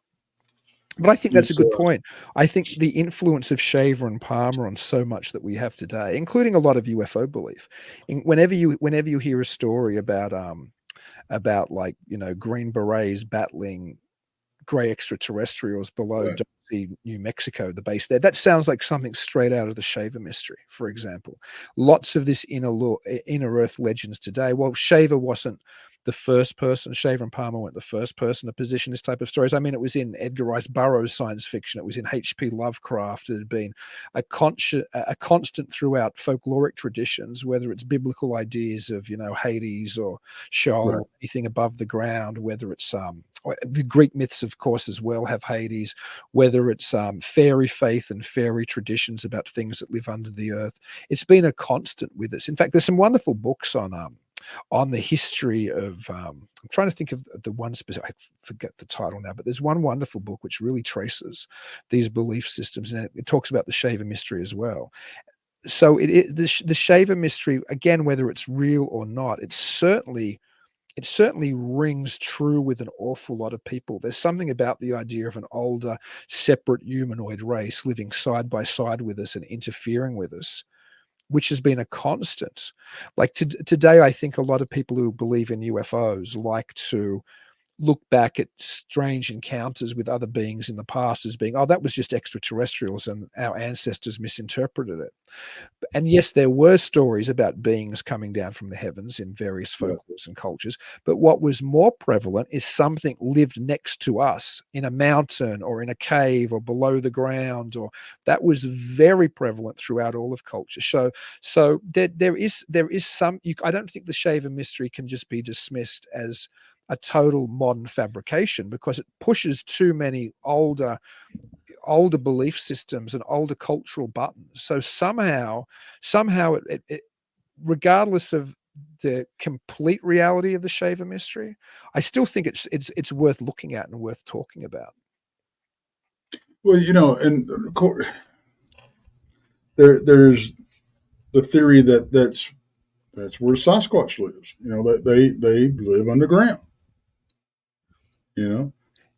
But I think that's a good point. I think the influence of Shaver and Palmer on so much that we have today, including a lot of UFO belief, whenever you hear a story about like, Green Berets battling gray extraterrestrials below New Mexico, the base there, that sounds like something straight out of the Shaver mystery, for example. Lots of this inner Earth legends today. Well, Shaver wasn't the first person. Shaver and Palmer weren't the first person to position this type of stories. I mean, it was in Edgar Rice Burroughs' science fiction. It was in H.P. Lovecraft. It had been a constant throughout folkloric traditions, whether it's biblical ideas of, Hades or Sheol, anything above the ground, whether it's the Greek myths, of course, as well have Hades, whether it's fairy faith and fairy traditions about things that live under the earth. It's been a constant with us. In fact, there's some wonderful books on the history of I'm trying to think of the one specific, I forget the title now, but there's one wonderful book which really traces these belief systems, and it talks about the Shaver mystery as well. So the Shaver mystery, again, whether it's real or not, it certainly rings true with an awful lot of people. There's something about the idea of an older, separate humanoid race living side by side with us and interfering with us, which has been a constant. Like today, I think a lot of people who believe in UFOs like to look back at strange encounters with other beings in the past as being, oh, that was just extraterrestrials and our ancestors misinterpreted it. And yes, there were stories about beings coming down from the heavens in various folklores and cultures. But what was more prevalent is something lived next to us in a mountain or in a cave or below the ground, or that was very prevalent throughout all of culture. So there is some, I don't think the Shaver mystery can just be dismissed as a total modern fabrication, because it pushes too many older belief systems and older cultural buttons. So somehow it regardless of the complete reality of the Shaver mystery, I still think it's worth looking at and worth talking about. Well, and of course, there's the theory that's where Sasquatch lives. That they live underground.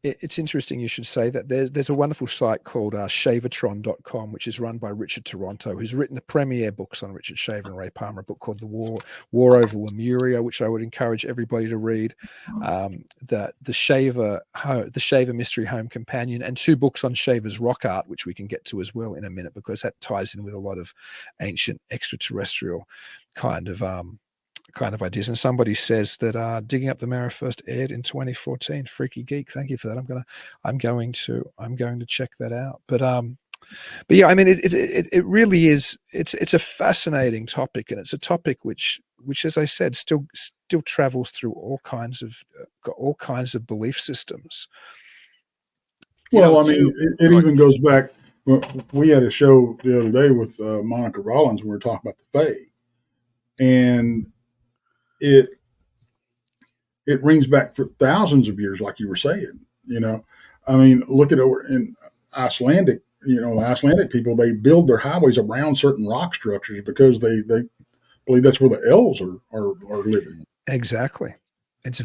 It's interesting you should say that. There's a wonderful site called shavertron.com, which is run by Richard Toronto, who's written the premier books on Richard Shaver and Ray Palmer, a book called The War Over Lemuria, which I would encourage everybody to read, the Shaver Mystery Home Companion, and 2 books on Shaver's rock art, which we can get to as well in a minute, because that ties in with a lot of ancient extraterrestrial kind of ideas. And somebody says that Digging Up the Marrow first aired in 2014. Freaky geek, thank you for that. I'm going to check that out. But yeah, I mean, it really is. It's a fascinating topic, and it's a topic which, as I said, still travels through all kinds of belief systems. Well, I mean, it even goes back. We had a show the other day with Monica Rollins, and we were talking about the Fae, and it rings back for thousands of years, like you were saying. I mean, look at it in Icelandic. Icelandic people, they build their highways around certain rock structures because they believe that's where the elves are living. Exactly. And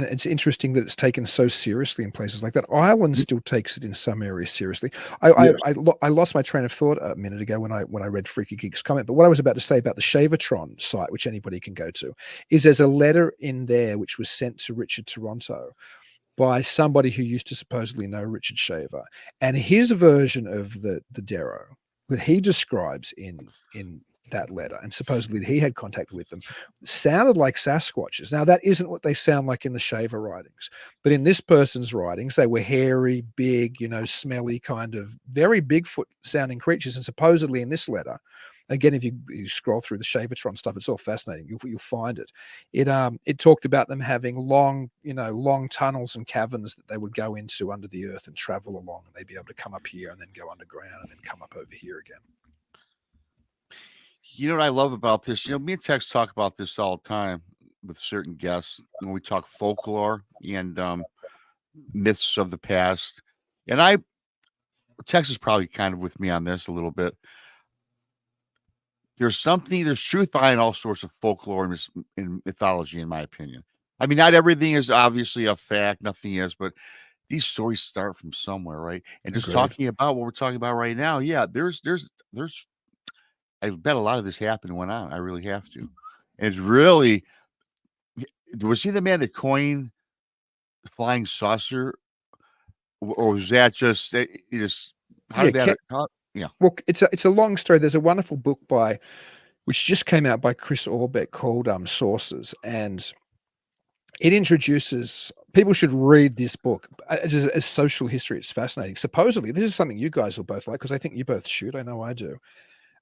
it's interesting that it's taken so seriously in places like that. Ireland still takes it in some areas seriously. I lost my train of thought a minute ago when I read Freaky Geek's comment. But what I was about to say about the Shavertron site, which anybody can go to, is there's a letter in there which was sent to Richard Toronto by somebody who used to supposedly know Richard Shaver, and his version of the Darrow that he describes in that letter, and supposedly he had contact with them, sounded like Sasquatches. Now, that isn't what they sound like in the Shaver writings, but in this person's writings, they were hairy, big, smelly, kind of very Bigfoot sounding creatures. And supposedly in this letter, again, if you scroll through the Shavertron stuff, it's all fascinating. You'll find it. It talked about them having long tunnels and caverns that they would go into under the earth and travel along, and they'd be able to come up here and then go underground and then come up over here again. You know what I love about this? Me and Tex talk about this all the time with certain guests when we talk folklore and myths of the past. And Tex is probably kind of with me on this a little bit. There's truth behind all sorts of folklore and mythology, in my opinion. I mean, not everything is obviously a fact, nothing is, but these stories start from somewhere, right? And just talking about what we're talking about right now, yeah, there's I bet a lot of this happened and went on. I really have to. And it's really, was he the man that coined the flying saucer, or was that just how did that? Yeah. Well, it's a long story. There's a wonderful book which just came out by Chris Orbeck called Sources, and it introduces. People should read this book as social history. It's fascinating. Supposedly, this is something you guys will both like, because I think you both shoot. I know I do.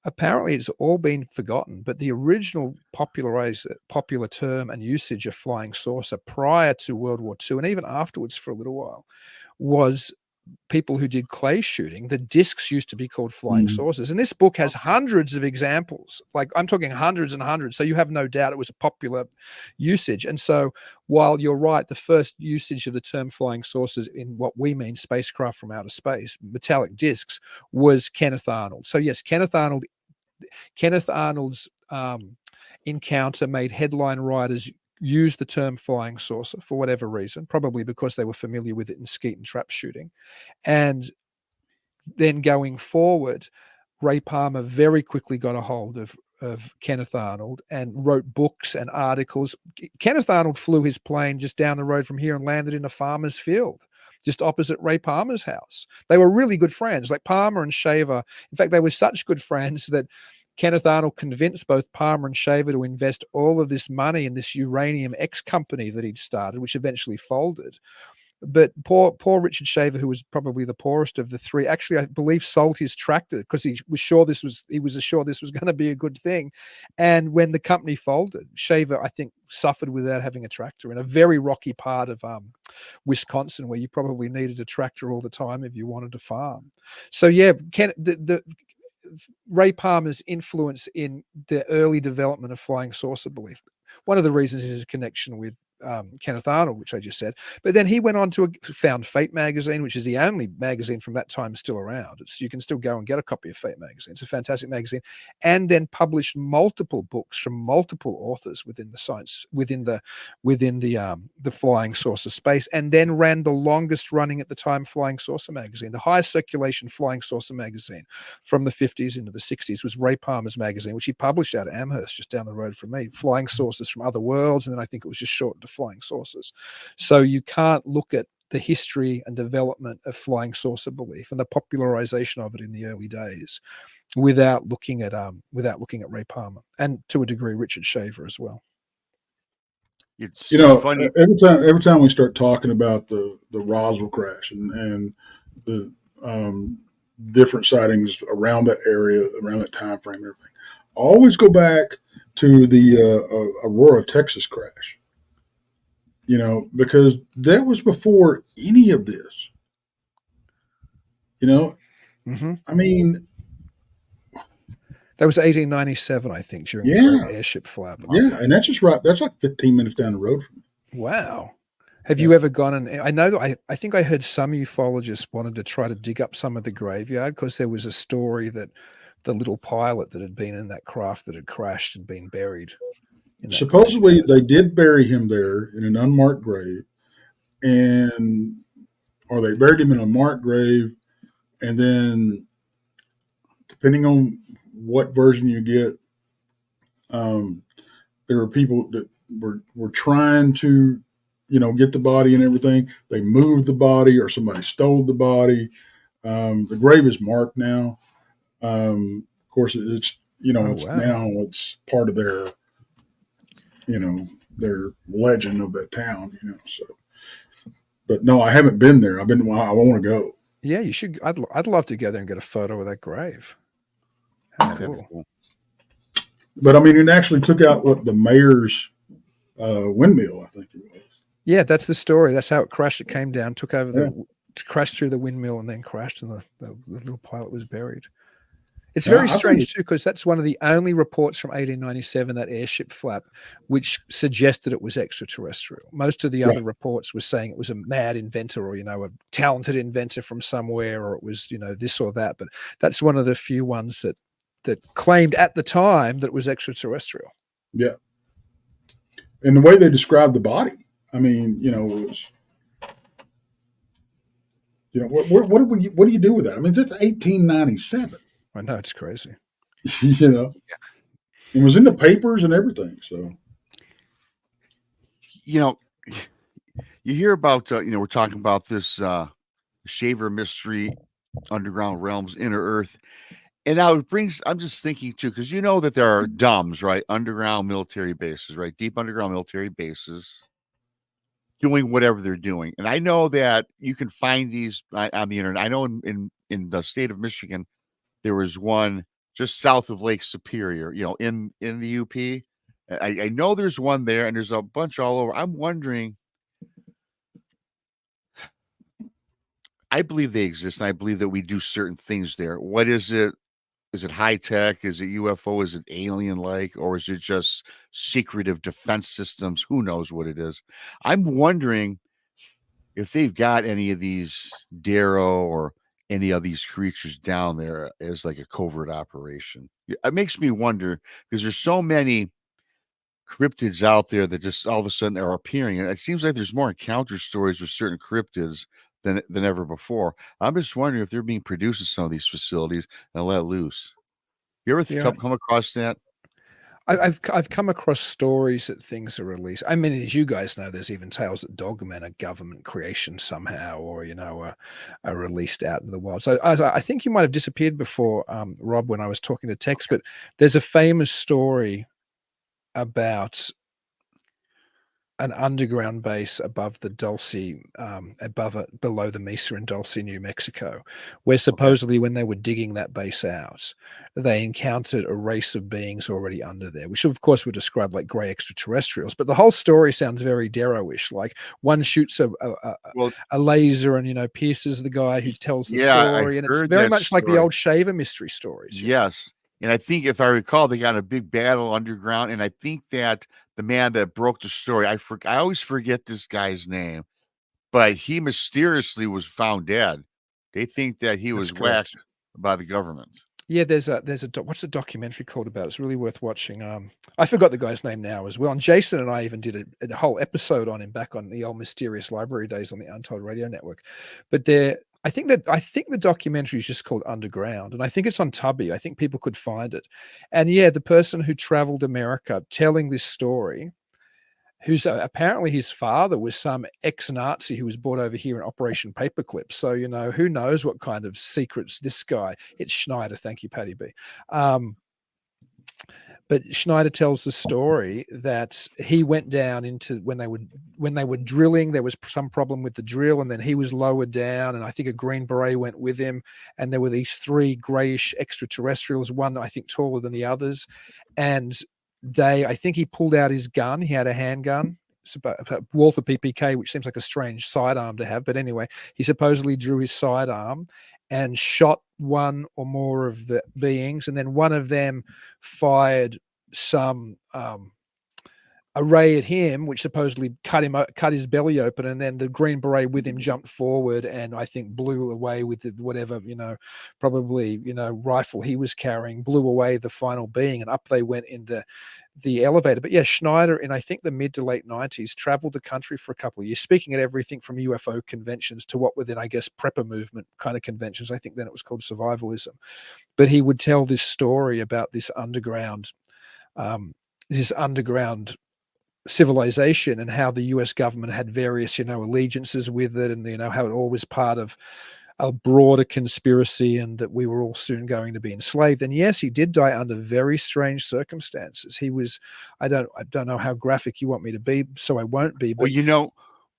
Apparently, it's all been forgotten, but the original popular term and usage of flying saucer prior to World War II, and even afterwards for a little while, was people who did clay shooting. The discs used to be called flying saucers. And this book has hundreds of examples. Like, I'm talking hundreds and hundreds. So you have no doubt it was a popular usage. And so while you're right, the first usage of the term flying saucers in what we mean spacecraft from outer space, metallic discs, was Kenneth Arnold. So yes, Kenneth Arnold's encounter made headline writers use the term flying saucer for whatever reason, probably because they were familiar with it in skeet and trap shooting. And then going forward, Ray Palmer very quickly got a hold of Kenneth Arnold and wrote books and articles. Kenneth Arnold flew his plane just down the road from here and landed in a farmer's field just opposite Ray Palmer's house. They were really good friends, like Palmer and Shaver. In fact, they were such good friends that Kenneth Arnold convinced both Palmer and Shaver to invest all of this money in this uranium X company that he'd started, which eventually folded. But poor Richard Shaver, who was probably the poorest of the three, actually, I believe, sold his tractor because he was assured this was going to be a good thing. And when the company folded, Shaver, I think, suffered without having a tractor in a very rocky part of Wisconsin, where you probably needed a tractor all the time if you wanted to farm. So yeah, Ray Palmer's influence in the early development of flying saucer belief. One of the reasons is his connection with Kenneth Arnold, which I just said. But then he went on to found Fate magazine, which is the only magazine from that time still around. You can still go and get a copy of Fate magazine. It's a fantastic magazine, and then published multiple books from multiple authors within the science, within the flying saucer space, and then ran the longest running at the time flying saucer magazine. The highest circulation flying saucer magazine from the 50s into the 60s was Ray Palmer's magazine, which he published out of Amherst, just down the road from me. Flying saucers from other worlds, and then I think it was just shortened to flying saucers. So you can't look at the history and development of flying saucer belief and the popularization of it in the early days without looking at Ray Palmer, and to a degree Richard Shaver as well. It's funny. Every time we start talking about the Roswell crash and the different sightings around that area, around that time frame, and everything, I always go back to the Aurora, Texas crash. Because that was before any of this. Mm-hmm. I mean, that was 1897, I think, during the Great Airship Flap. Yeah, and that's just right. That's like 15 minutes down the road from me. Wow. Have you ever gone and I know that I think I heard some ufologists wanted to try to dig up some of the graveyard because there was a story that the little pilot that had been in that craft that had crashed had been buried. Supposedly they did bury him there in an unmarked grave, or they buried him in a marked grave, and then depending on what version you get, there were people that were trying to, get the body and everything. They moved the body, or somebody stole the body. The grave is marked now. Of course, it's it's part of their their legend of that town. So, but no, I haven't been there. I want to go. Yeah, you should. I'd love to go there and get a photo of that grave. How cool. But I mean, it actually took out the mayor's windmill, I think it was. Yeah, that's the story. That's how it crashed. It came down, took over crashed through the windmill, and then crashed, and the little pilot was buried. It's very strange too, because that's one of the only reports from 1897, that airship flap, which suggested it was extraterrestrial. Most of the other reports were saying it was a mad inventor, or a talented inventor from somewhere, or it was this or that. But that's one of the few ones that claimed at the time that it was extraterrestrial. Yeah, and the way they described the body, I mean, it was. What do you do with that? I mean, it's 1897. I know, it's crazy. It was in the papers and everything. So, you hear about, we're talking about this Shaver mystery, underground realms, inner earth. And now I'm just thinking too, because that there are DUMBs, right? Underground military bases, right? Deep underground military bases doing whatever they're doing. And I know that you can find these on the internet. I know in the state of Michigan, there was one just south of Lake Superior, in the UP. I know there's one there, and there's a bunch all over. I'm wondering, I believe they exist, and I believe that we do certain things there. What is it? Is it high tech? Is it UFO? Is it alien-like? Or is it just secretive defense systems? Who knows what it is? I'm wondering if they've got any of these Darrow or any of these creatures down there as like a covert operation. It makes me wonder, because there's so many cryptids out there that just all of a sudden are appearing. And it seems like there's more encounter stories with certain cryptids than ever before. I'm just wondering if they're being produced in some of these facilities and let loose. You ever come across that? I've come across stories that things are released. I mean, as you guys know, there's even tales that dogmen are government creation somehow, or are released out in the wild. So I think you might have disappeared before, Rob, when I was talking to Tex. But there's a famous story about an underground base above the Dulce, below the Mesa in Dulce, New Mexico, where supposedly when they were digging that base out, they encountered a race of beings already under there, which of course were described like gray extraterrestrials. But the whole story sounds very Darrow-ish. Like one shoots a laser and pierces the guy who tells the story, and it's very much like the old Shaver mystery stories. Yes. And I think, if I recall, they got a big battle underground, and I think that the man that broke the story. I always forget this guy's name, but he mysteriously was found dead. They think that he was whacked by the government. Yeah, there's a what's the documentary called about? It's really worth watching. I forgot the guy's name now as well. And Jason and I even did a whole episode on him back on the old Mysterious Library days on the Untold Radio Network. But I think the documentary is just called Underground, and I think it's on Tubi. I think people could find it. And yeah, the person who traveled America telling this story, who's apparently his father was some ex-Nazi who was brought over here in Operation Paperclip. So, who knows what kind of secrets this guy, it's Schneider. Thank you, Patty B. But Schneider tells the story that he went down into when they were drilling, there was some problem with the drill, and then he was lowered down, and I think a Green Beret went with him, and there were these 3 grayish extraterrestrials, one I think taller than the others, and I think he pulled out his gun. He had a handgun. It's a Walther PPK, which seems like a strange sidearm to have. But anyway, he supposedly drew his sidearm and shot one or more of the beings. And then one of them fired some array at him, which supposedly cut his belly open. And then the Green Beret with him jumped forward and I think blew away with whatever, probably, rifle he was carrying, blew away the final being, and up they went in the elevator. But yeah, Schneider in I think the mid to late 90s traveled the country for a couple of years, speaking at everything from UFO conventions to what were then, I guess, prepper movement kind of conventions. I think then it was called survivalism. But he would tell this story about this underground civilization and how the US government had various, allegiances with it, and, how it all was part of a broader conspiracy and that we were all soon going to be enslaved. And yes, he did die under very strange circumstances. He was, I don't know how graphic you want me to be, so I won't be. But well,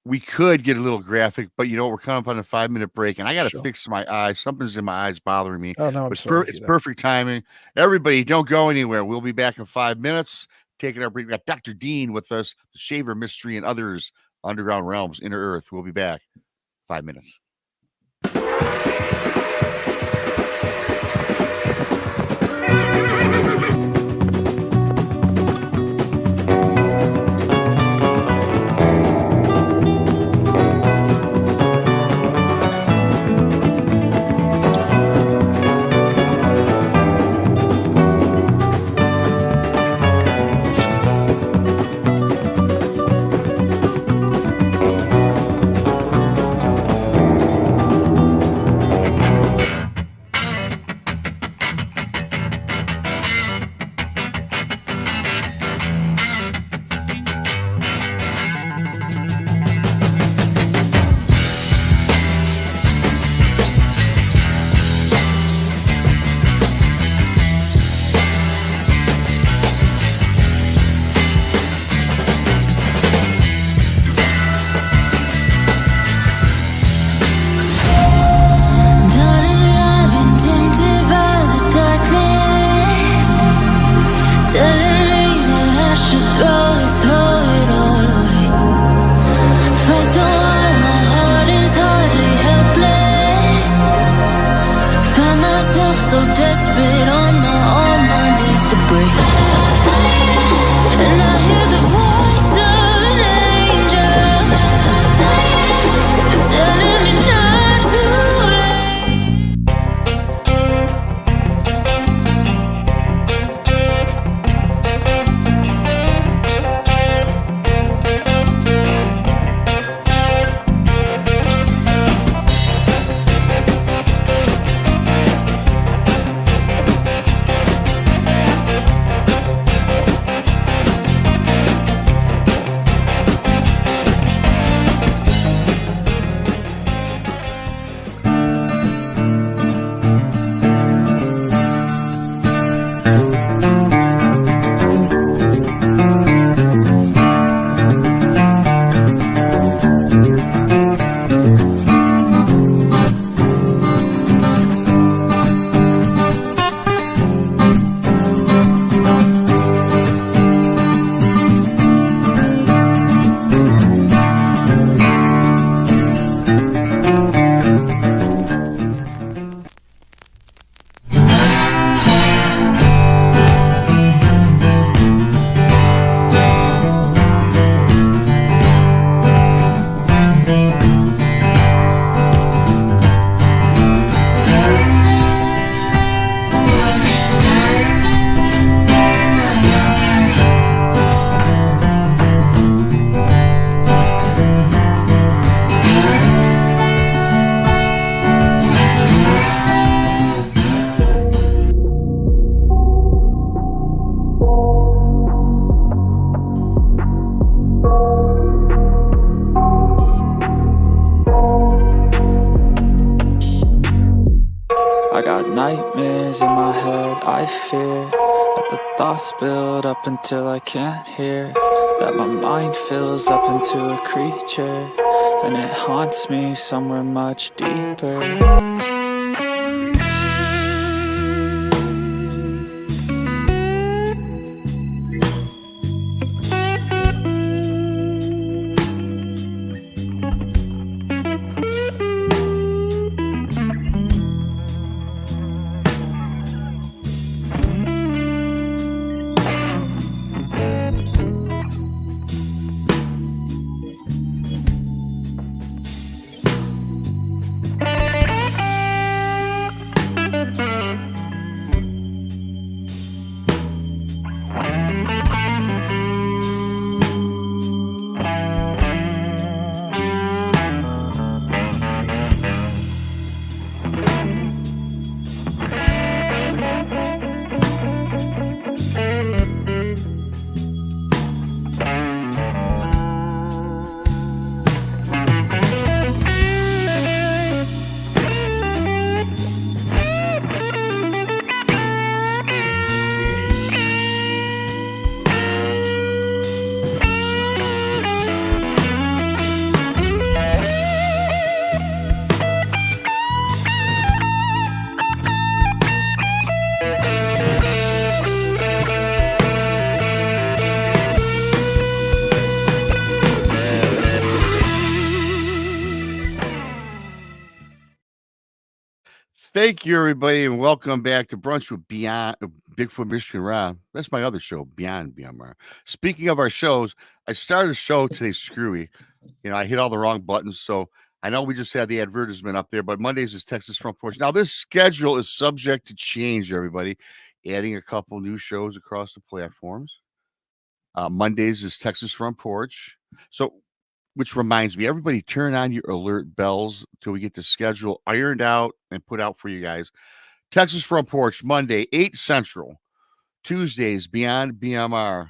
we could get a little graphic, but we're coming up on a 5-minute break, and I got to fix my eyes. Something's in my eyes bothering me. Oh no, I'm sorry. It's perfect timing. Everybody, don't go anywhere. We'll be back in 5 minutes. Taking our break. We got Dr. Dean with us, the Shaver Mystery and others, Underground Realms, Inner Earth. We'll be back 5 minutes. nightmares in my head. I fear that the thoughts build up until I can't hear, that my mind fills up into a creature, and it haunts me somewhere much deeper. Thank you, everybody, and welcome back to Brunch with Beyond Bigfoot Michigan Rob. That's my other show, Beyond BMR. Speaking of our shows, I started a show today screwy. I hit all the wrong buttons, so I know we just had the advertisement up there, but Mondays is Texas Front Porch. Now, this schedule is subject to change, everybody. Adding a couple new shows across the platforms. Mondays is Texas Front Porch. So, which reminds me, everybody turn on your alert bells till we get the schedule ironed out and put out for you guys. Texas Front Porch, Monday, 8 Central. Tuesdays, Beyond BMR,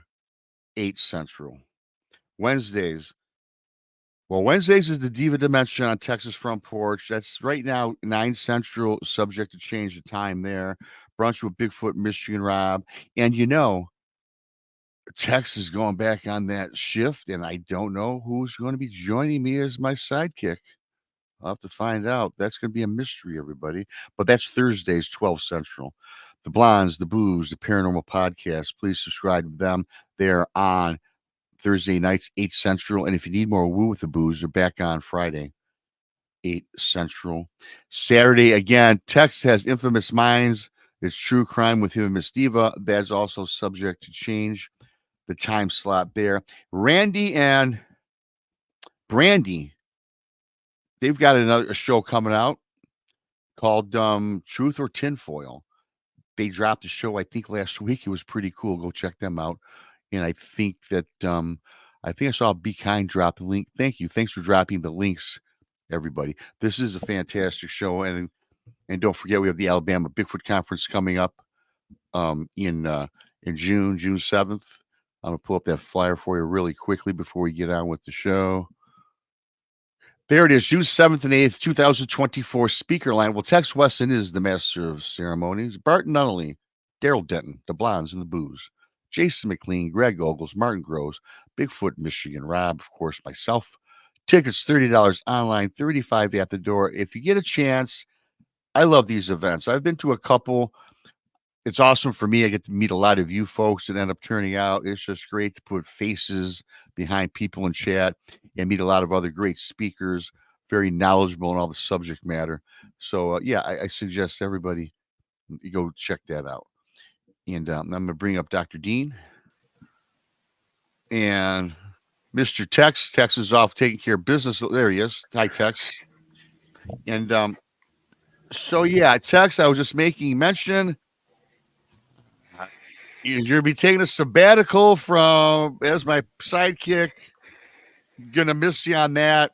8 Central. Wednesdays is the Diva Dimension on Texas Front Porch. That's right now 9 Central, subject to change the time there. Brunch with Bigfoot, Michigan Rob. And Tex is going back on that shift, and I don't know who's going to be joining me as my sidekick. I'll have to find out. That's going to be a mystery, everybody. But that's Thursdays, 12 Central. The Blondes, the Booze, the Paranormal Podcast. Please subscribe to them. They're on Thursday nights, 8 Central. And if you need more Woo with the Booze, they're back on Friday, 8 Central. Saturday, again, Tex has Infamous Minds. It's True Crime with him and Miss Diva. That's also subject to change. The time slot there. Randy and Brandy, they've got a show coming out called Truth or Tinfoil. They dropped a show, I think, last week. It was pretty cool. Go check them out. And I think that I saw Be Kind drop the link. Thank you. Thanks for dropping the links, everybody. This is a fantastic show. And don't forget, we have the Alabama Bigfoot Conference coming up in June 7th. I'm going to pull up that flyer for you really quickly before we get on with the show. There it is, June 7th and 8th, 2024, speaker line. Well, Tex Wesson is the master of ceremonies. Bart Nunnally, Daryl Denton, the Blondes and the Booze, Jason McLean, Greg Ogles, Martin Groves, Bigfoot, Michigan Rob, of course, myself. Tickets, $30 online, $35 at the door. If you get a chance, I love these events. I've been to a couple. It's awesome for me. I get to meet a lot of you folks that end up turning out. It's just great to put faces behind people in chat and meet a lot of other great speakers, very knowledgeable in all the subject matter. So, I suggest everybody you go check that out. And I'm going to bring up Dr. Dean and Mr. Tex. Tex is off taking care of business. There he is. Hi, Tex. And Tex, I was just making mention. You're going to be taking a sabbatical as my sidekick. Going to miss you on that.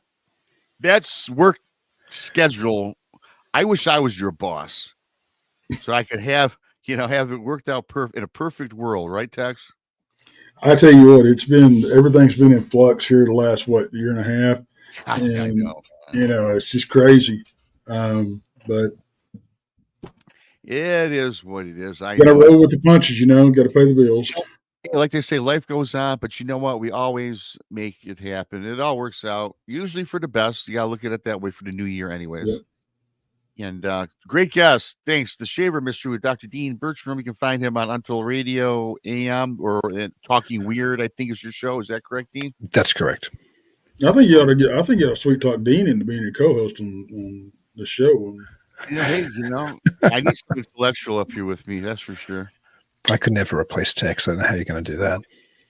That's work schedule. I wish I was your boss so I could have it worked out in a perfect world. Right, Tex? I tell you what, everything's been in flux here the last, year and a half. I know. It's just crazy. But It is what it is. I Got to know. roll with the punches, got to pay the bills. Like they say, life goes on, but you know what? We always make it happen. It all works out, usually for the best. You got to look at it that way for the new year, anyways. Yeah. And great guest. Thanks. The Shaver Mystery with Dr. Dean Bertram. You can find him on Untold Radio AM or Talking Weird, I think is your show. Is that correct, Dean? That's correct. I think you ought to sweet talk Dean into being your co-host on the show. Hey, I need some intellectual up here with me. That's for sure. I could never replace Tex. I don't know how you're going to do that.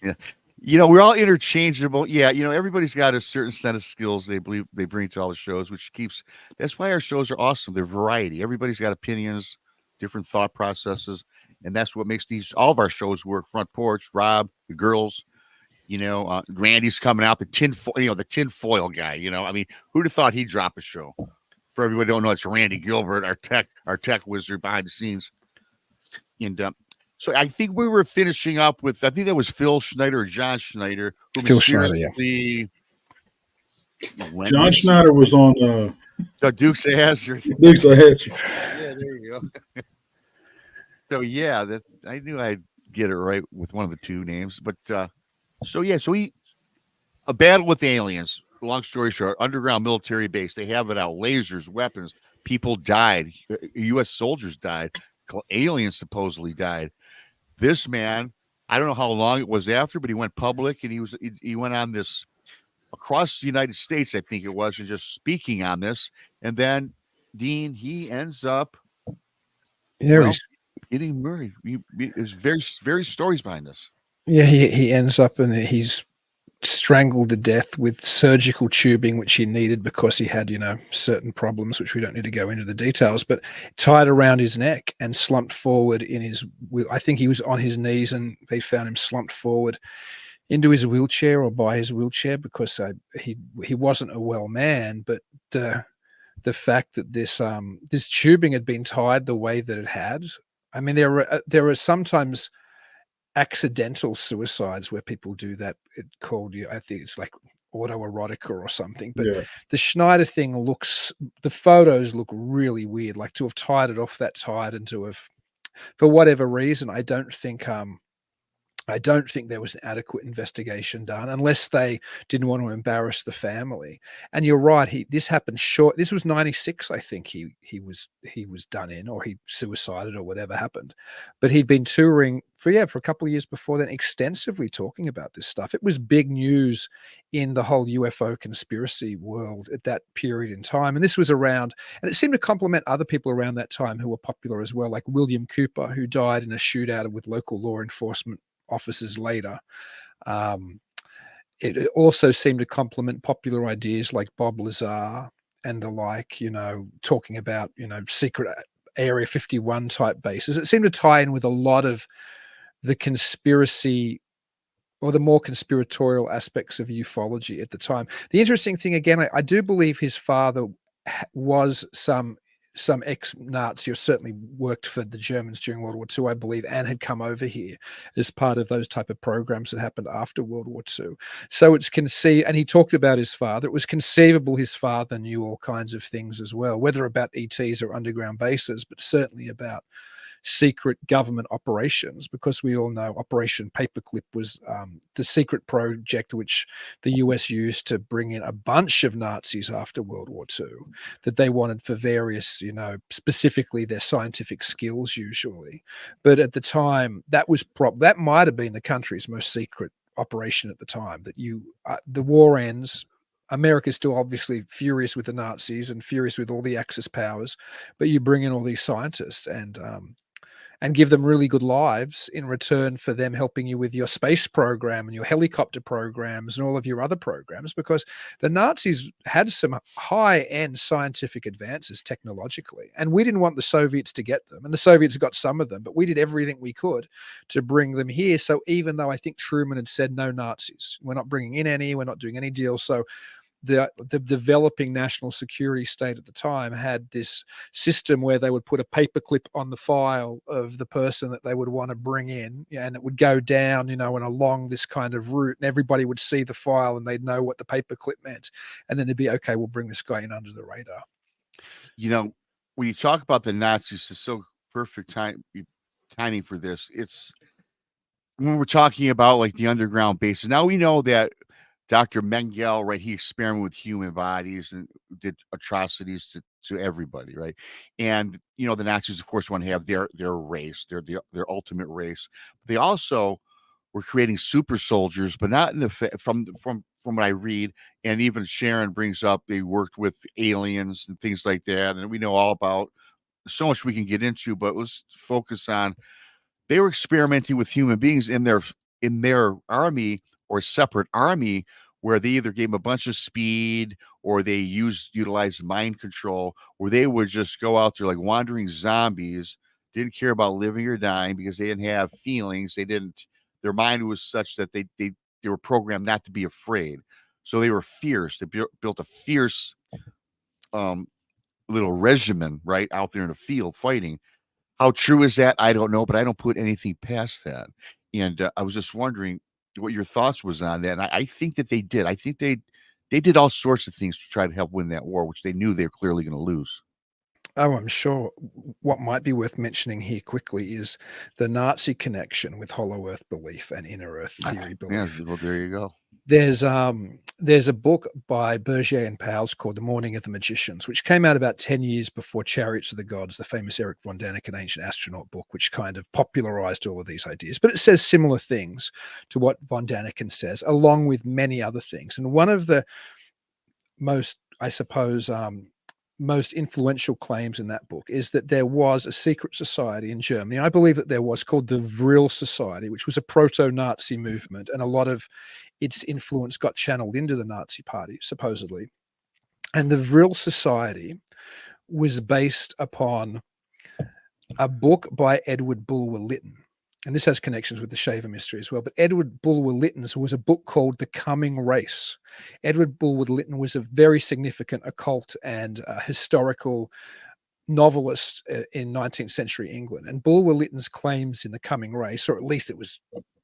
Yeah. We're all interchangeable. Yeah. Everybody's got a certain set of skills they believe they bring to all the shows, that's why our shows are awesome. They're variety. Everybody's got opinions, different thought processes. And that's what makes all of our shows work. Front Porch, Rob, the girls, Randy's coming out, the tinfoil guy, I mean, who'd have thought he'd drop a show? For everybody who don't know, it's Randy Gilbert, our tech wizard behind the scenes. And, so I think we were finishing up with, I think that was Phil Schneider or John Schneider. Phil Schneider, yeah. John Schneider was on Dukes of Hazzard. Dukes of Hazzard. Yeah, there you go. So yeah, I knew I'd get it right with one of the two names. But so a battle with aliens. Long story short, underground military base. They have it out. Lasers, weapons. People died. U.S. soldiers died. Aliens supposedly died. This man, I don't know how long it was after, but he went public and he went on this across the United States, I think it was, and just speaking on this. And then Dean, he ends up getting murdered. There's very stories behind this. Yeah, he ends up and he's strangled to death with surgical tubing, which he needed because he had, certain problems, which we don't need to go into the details, but tied around his neck and slumped forward I think he was on his knees and they found him slumped forward into his wheelchair or by his wheelchair because he wasn't a well man, but the fact that this tubing had been tied the way that it had, I mean, there are sometimes accidental suicides where people do that. It called I think it's like autoerotica or something. But the Schneider thing the photos look really weird. Like to have tied it off that tight and to have, for whatever reason, I don't think there was an adequate investigation done unless they didn't want to embarrass the family. And you're right. This happened short. This was 96. I think he was done in, or he suicided or whatever happened, but he'd been touring for a couple of years before then, extensively talking about this stuff. It was big news in the whole UFO conspiracy world at that period in time. And this was around, and it seemed to complement other people around that time who were popular as well, like William Cooper, who died in a shootout with local law enforcement officers later. It also seemed to complement popular ideas like Bob Lazar and the like, talking about, secret Area 51 type bases. It seemed to tie in with a lot of the conspiracy or the more conspiratorial aspects of ufology at the time. The interesting thing, again, I do believe his father was some ex-Nazi, or certainly worked for the Germans during World War II, I believe, and had come over here as part of those type of programs that happened after World War II. So it's and he talked about his father. It was conceivable his father knew all kinds of things as well, whether about ETs or underground bases, but certainly about secret government operations, because we all know Operation Paperclip was the secret project which the US used to bring in a bunch of Nazis after World War II that they wanted for various, specifically their scientific skills usually. But at the time, that might have been the country's most secret operation at the time, that the war ends. America's still obviously furious with the Nazis and furious with all the Axis powers, but you bring in all these scientists and give them really good lives in return for them helping you with your space program and your helicopter programs and all of your other programs, because the Nazis had some high-end scientific advances technologically, and we didn't want the Soviets to get them, and the Soviets got some of them, but we did everything we could to bring them here. So even though I think Truman had said no Nazis, we're not bringing in any, we're not doing any deals, so the developing national security state at the time had this system where they would put a paperclip on the file of the person that they would want to bring in, and it would go down, and along this kind of route, and everybody would see the file and they'd know what the paperclip meant, and then it'd be, okay, we'll bring this guy in under the radar. When you talk about the Nazis, it's so perfect timing for this. It's when we're talking about like the underground bases. Now we know that Dr. Mengele, right? He experimented with human bodies and did atrocities to everybody, right? And the Nazis, of course, want to have their race, their ultimate race. They also were creating super soldiers, but not in the from what I read, and even Sharon brings up they worked with aliens and things like that, and we know all about so much we can get into, but let's focus on they were experimenting with human beings in their army or separate army where they either gave them a bunch of speed or they utilized mind control, where they would just go out there like wandering zombies, didn't care about living or dying because they didn't have feelings. Their mind was such that they were programmed not to be afraid. So they were fierce. They built a fierce little regimen right out there in the field fighting. How true is that? I don't know, but I don't put anything past that. And I was just wondering what your thoughts was on that. And I think that they did. I think they did all sorts of things to try to help win that war, which they knew they were clearly going to lose. Oh, I'm sure. What might be worth mentioning here quickly is the Nazi connection with Hollow Earth belief and Inner Earth theory belief. Yeah, well, there you go. There's a book by Berger and Powles called The Morning of the Magicians, which came out about 10 years before Chariots of the Gods, the famous Eric von Däniken Ancient Astronaut book, which kind of popularized all of these ideas. But it says similar things to what von Däniken says, along with many other things. And one of the most, I suppose, most influential claims in that book is that there was a secret society in Germany, and I believe that there was, called the Vril Society, which was a proto-Nazi movement, and a lot of its influence got channeled into the Nazi party, supposedly. And the Vril Society was based upon a book by Edward Bulwer-Lytton. And this has connections with the Shaver mystery as well. But Edward Bulwer-Lytton's was a book called The Coming Race. Edward Bulwer-Lytton was a very significant occult and historical novelist in 19th century England. And Bulwer-Lytton's claims in The Coming Race, or at least it was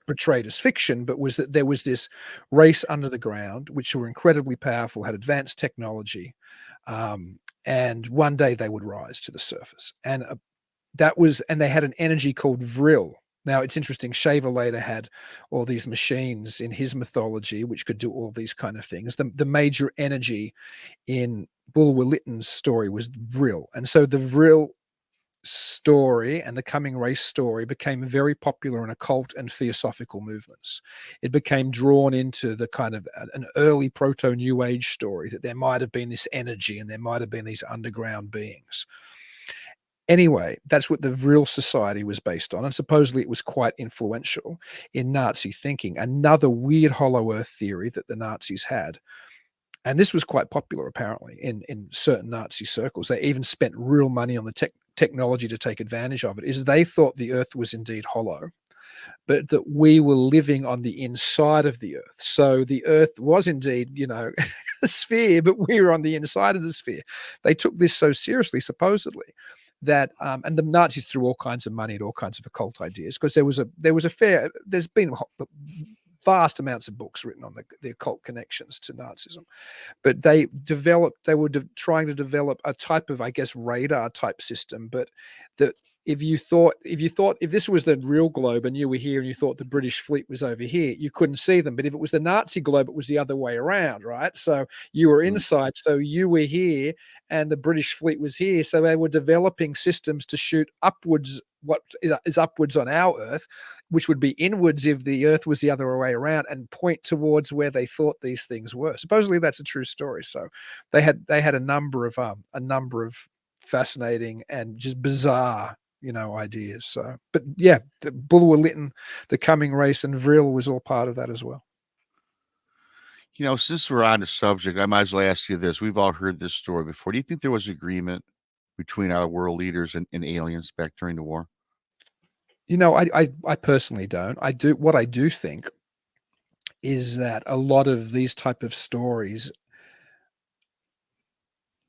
portrayed as fiction, but was that there was this race under the ground, which were incredibly powerful, had advanced technology, and one day they would rise to the surface. And they had an energy called Vril. Now, it's interesting, Shaver later had all these machines in his mythology, which could do all these kind of things. The major energy in Bulwer-Lytton's story was Vril. And so the Vril story and the Coming Race story became very popular in occult and theosophical movements. It became drawn into the kind of an early proto-New Age story that there might have been this energy and there might have been these underground beings. Anyway, that's what the Vril Society was based on, and supposedly it was quite influential in Nazi thinking. Another weird Hollow Earth theory that the Nazis had, and this was quite popular apparently in certain Nazi circles. They even spent real money on the technology to take advantage of it, is they thought the Earth was indeed hollow, but that we were living on the inside of the Earth. So the Earth was indeed, a sphere, but we were on the inside of the sphere. They took this so seriously, supposedly, that and the Nazis threw all kinds of money at all kinds of occult ideas, because there's been vast amounts of books written on the occult connections to Nazism, but they were trying to develop a type of, I guess, radar type system, but that if this was the real globe and you were here and you thought the British fleet was over here, you couldn't see them. But if it was the Nazi globe, it was the other way around, right? So you were inside, so you were here and the British fleet was here. So they were developing systems to shoot upwards, what is upwards on our Earth, which would be inwards if the Earth was the other way around, and point towards where they thought these things were. Supposedly that's a true story. So they had a number of fascinating and just bizarre ideas. So, but yeah, the Bulwer-Lytton, The Coming Race, and Vril was all part of that as well. Since we're on the subject, I might as well ask you this. We've all heard this story before. Do you think there was agreement between our world leaders and aliens back during the war? I personally don't. What I do think is that a lot of these type of stories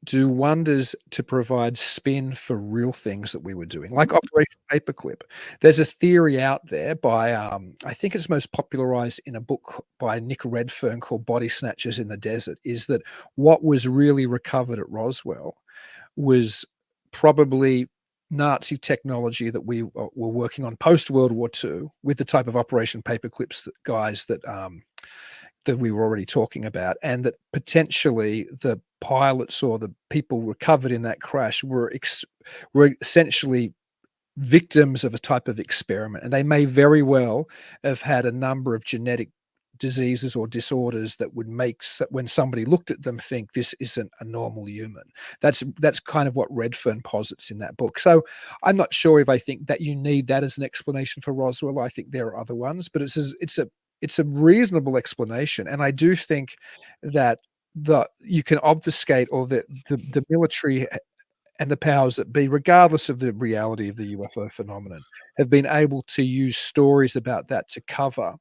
do wonders to provide spin for real things that we were doing, like Operation Paperclip. There's a theory out there by, I think it's most popularized in a book by Nick Redfern called Body Snatchers in the Desert, is that what was really recovered at Roswell was probably Nazi technology that we were working on post World War II with the type of Operation Paperclips guys that we were already talking about, and that potentially the pilots or the people recovered in that crash were essentially victims of a type of experiment, and they may very well have had a number of genetic diseases or disorders that would make when somebody looked at them think this isn't a normal human. That's kind of what Redfern posits in that book. So I'm not sure if I think that you need that as an explanation for Roswell. I think there are other ones, but it's a reasonable explanation, and I do think that you can obfuscate, or the military and the powers that be, regardless of the reality of the UFO phenomenon, have been able to use stories about that to cover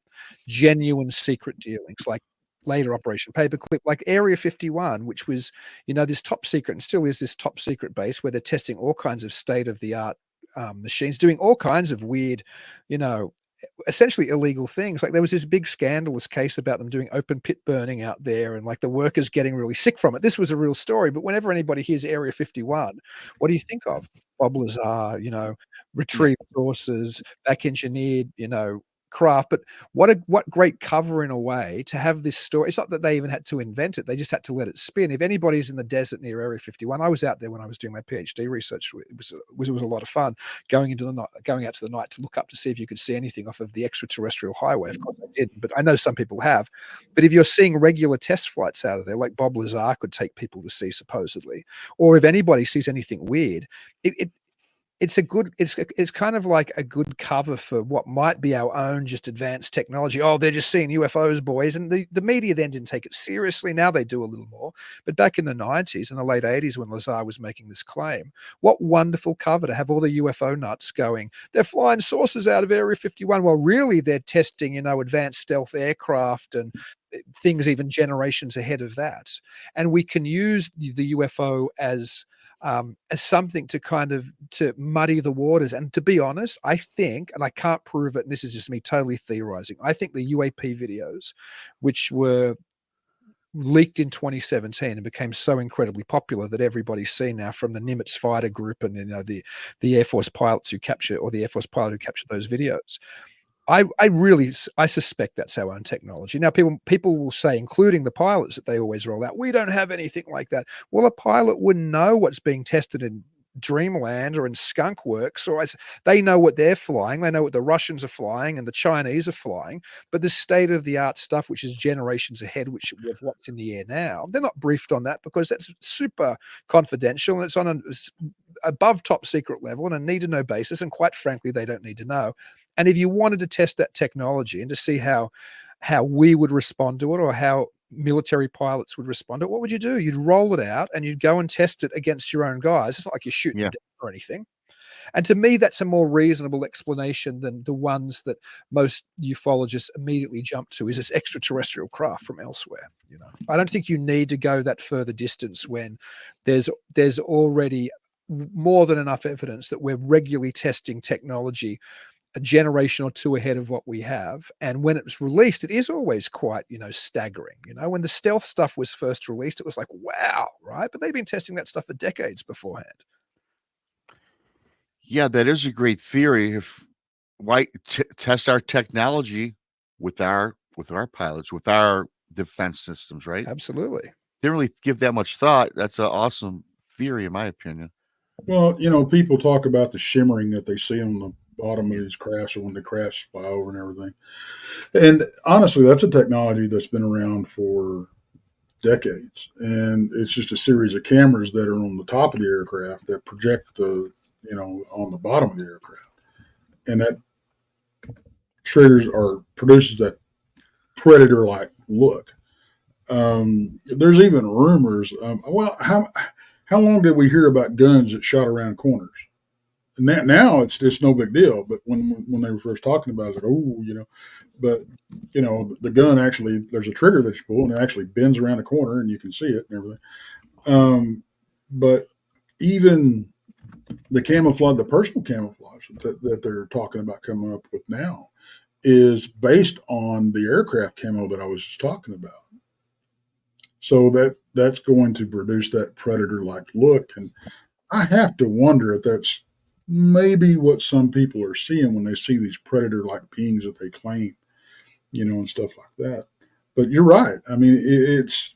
genuine secret dealings, like later Operation Paperclip, like Area 51, which was, this top secret, and still is this top secret base where they're testing all kinds of state-of-the-art machines, doing all kinds of weird, essentially illegal things. Like there was this big scandalous case about them doing open pit burning out there, and like the workers getting really sick from it. This was a real story, but whenever anybody hears Area 51, what do you think of? Bob Lazar, retrieved sources, back engineered, craft. But what great cover, in a way, to have this story. It's not that they even had to invent it, they just had to let it spin. If anybody's in the desert near Area 51, I was out there when I was doing my PhD research. It was a lot of fun going out to the night to look up to see if you could see anything off of the extraterrestrial highway. Of course I didn't, but I know some people have. But if you're seeing regular test flights out of there, like Bob Lazar could take people to see, supposedly, or if anybody sees anything weird, it's kind of like a good cover for what might be our own just advanced technology. Oh, they're just seeing UFOs, boys. And the media then didn't take it seriously. Now they do a little more. But back in the 90s and the late 80s, when Lazar was making this claim, what wonderful cover to have all the UFO nuts going, they're flying saucers out of Area 51. Well, really, they're testing, advanced stealth aircraft and things even generations ahead of that. And we can use the UFO as something to muddy the waters. And to be honest, I think, and I can't prove it, and this is just me totally theorizing, I think the UAP videos, which were leaked in 2017 and became so incredibly popular that everybody's seen now, from the Nimitz fighter group and the Air Force pilots who capture, or the Air Force pilot who captured those videos. I suspect that's our own technology. Now, people will say, including the pilots that they always roll out, we don't have anything like that. Well, a pilot wouldn't know what's being tested in Dreamland or in Skunk Works, or they know what they're flying. They know what the Russians are flying and the Chinese are flying. But the state-of-the-art stuff, which is generations ahead, which of what's in the air now, they're not briefed on that because that's super confidential and it's on above top secret level on a need-to-know basis. And quite frankly, they don't need to know. And if you wanted to test that technology and to see how we would respond to it, or how military pilots would respond to it, what would you do? You'd roll it out and you'd go and test it against your own guys. It's not like you're shooting them down or anything. And to me, that's a more reasonable explanation than the ones that most ufologists immediately jump to, is this extraterrestrial craft from elsewhere. I don't think you need to go that further distance when there's already more than enough evidence that we're regularly testing technology a generation or two ahead of what we have. And when it was released, it is always quite, staggering. When the stealth stuff was first released, it was like, wow, right? But they've been testing that stuff for decades beforehand. Yeah, that is a great theory. Why test our technology with our pilots, with our defense systems, right? Absolutely. Didn't really give that much thought. That's an awesome theory, in my opinion. Well, people talk about the shimmering that they see on the bottom of these crafts, or when the crafts fly over and everything. And honestly, that's a technology that's been around for decades. And it's just a series of cameras that are on the top of the aircraft that project on the bottom of the aircraft. And that triggers or produces that predator-like look. There's even rumors. How long did we hear about guns that shot around corners? And now it's no big deal. But when they were first talking about it, but the gun actually, there's a trigger that you pull and it actually bends around the corner and you can see it and everything. But even the personal camouflage that they're talking about coming up with now is based on the aircraft camo that I was just talking about. So that's going to produce that predator-like look. And I have to wonder if that's maybe what some people are seeing when they see these predator-like beings that they claim, and stuff like that. But you're right. I mean, it's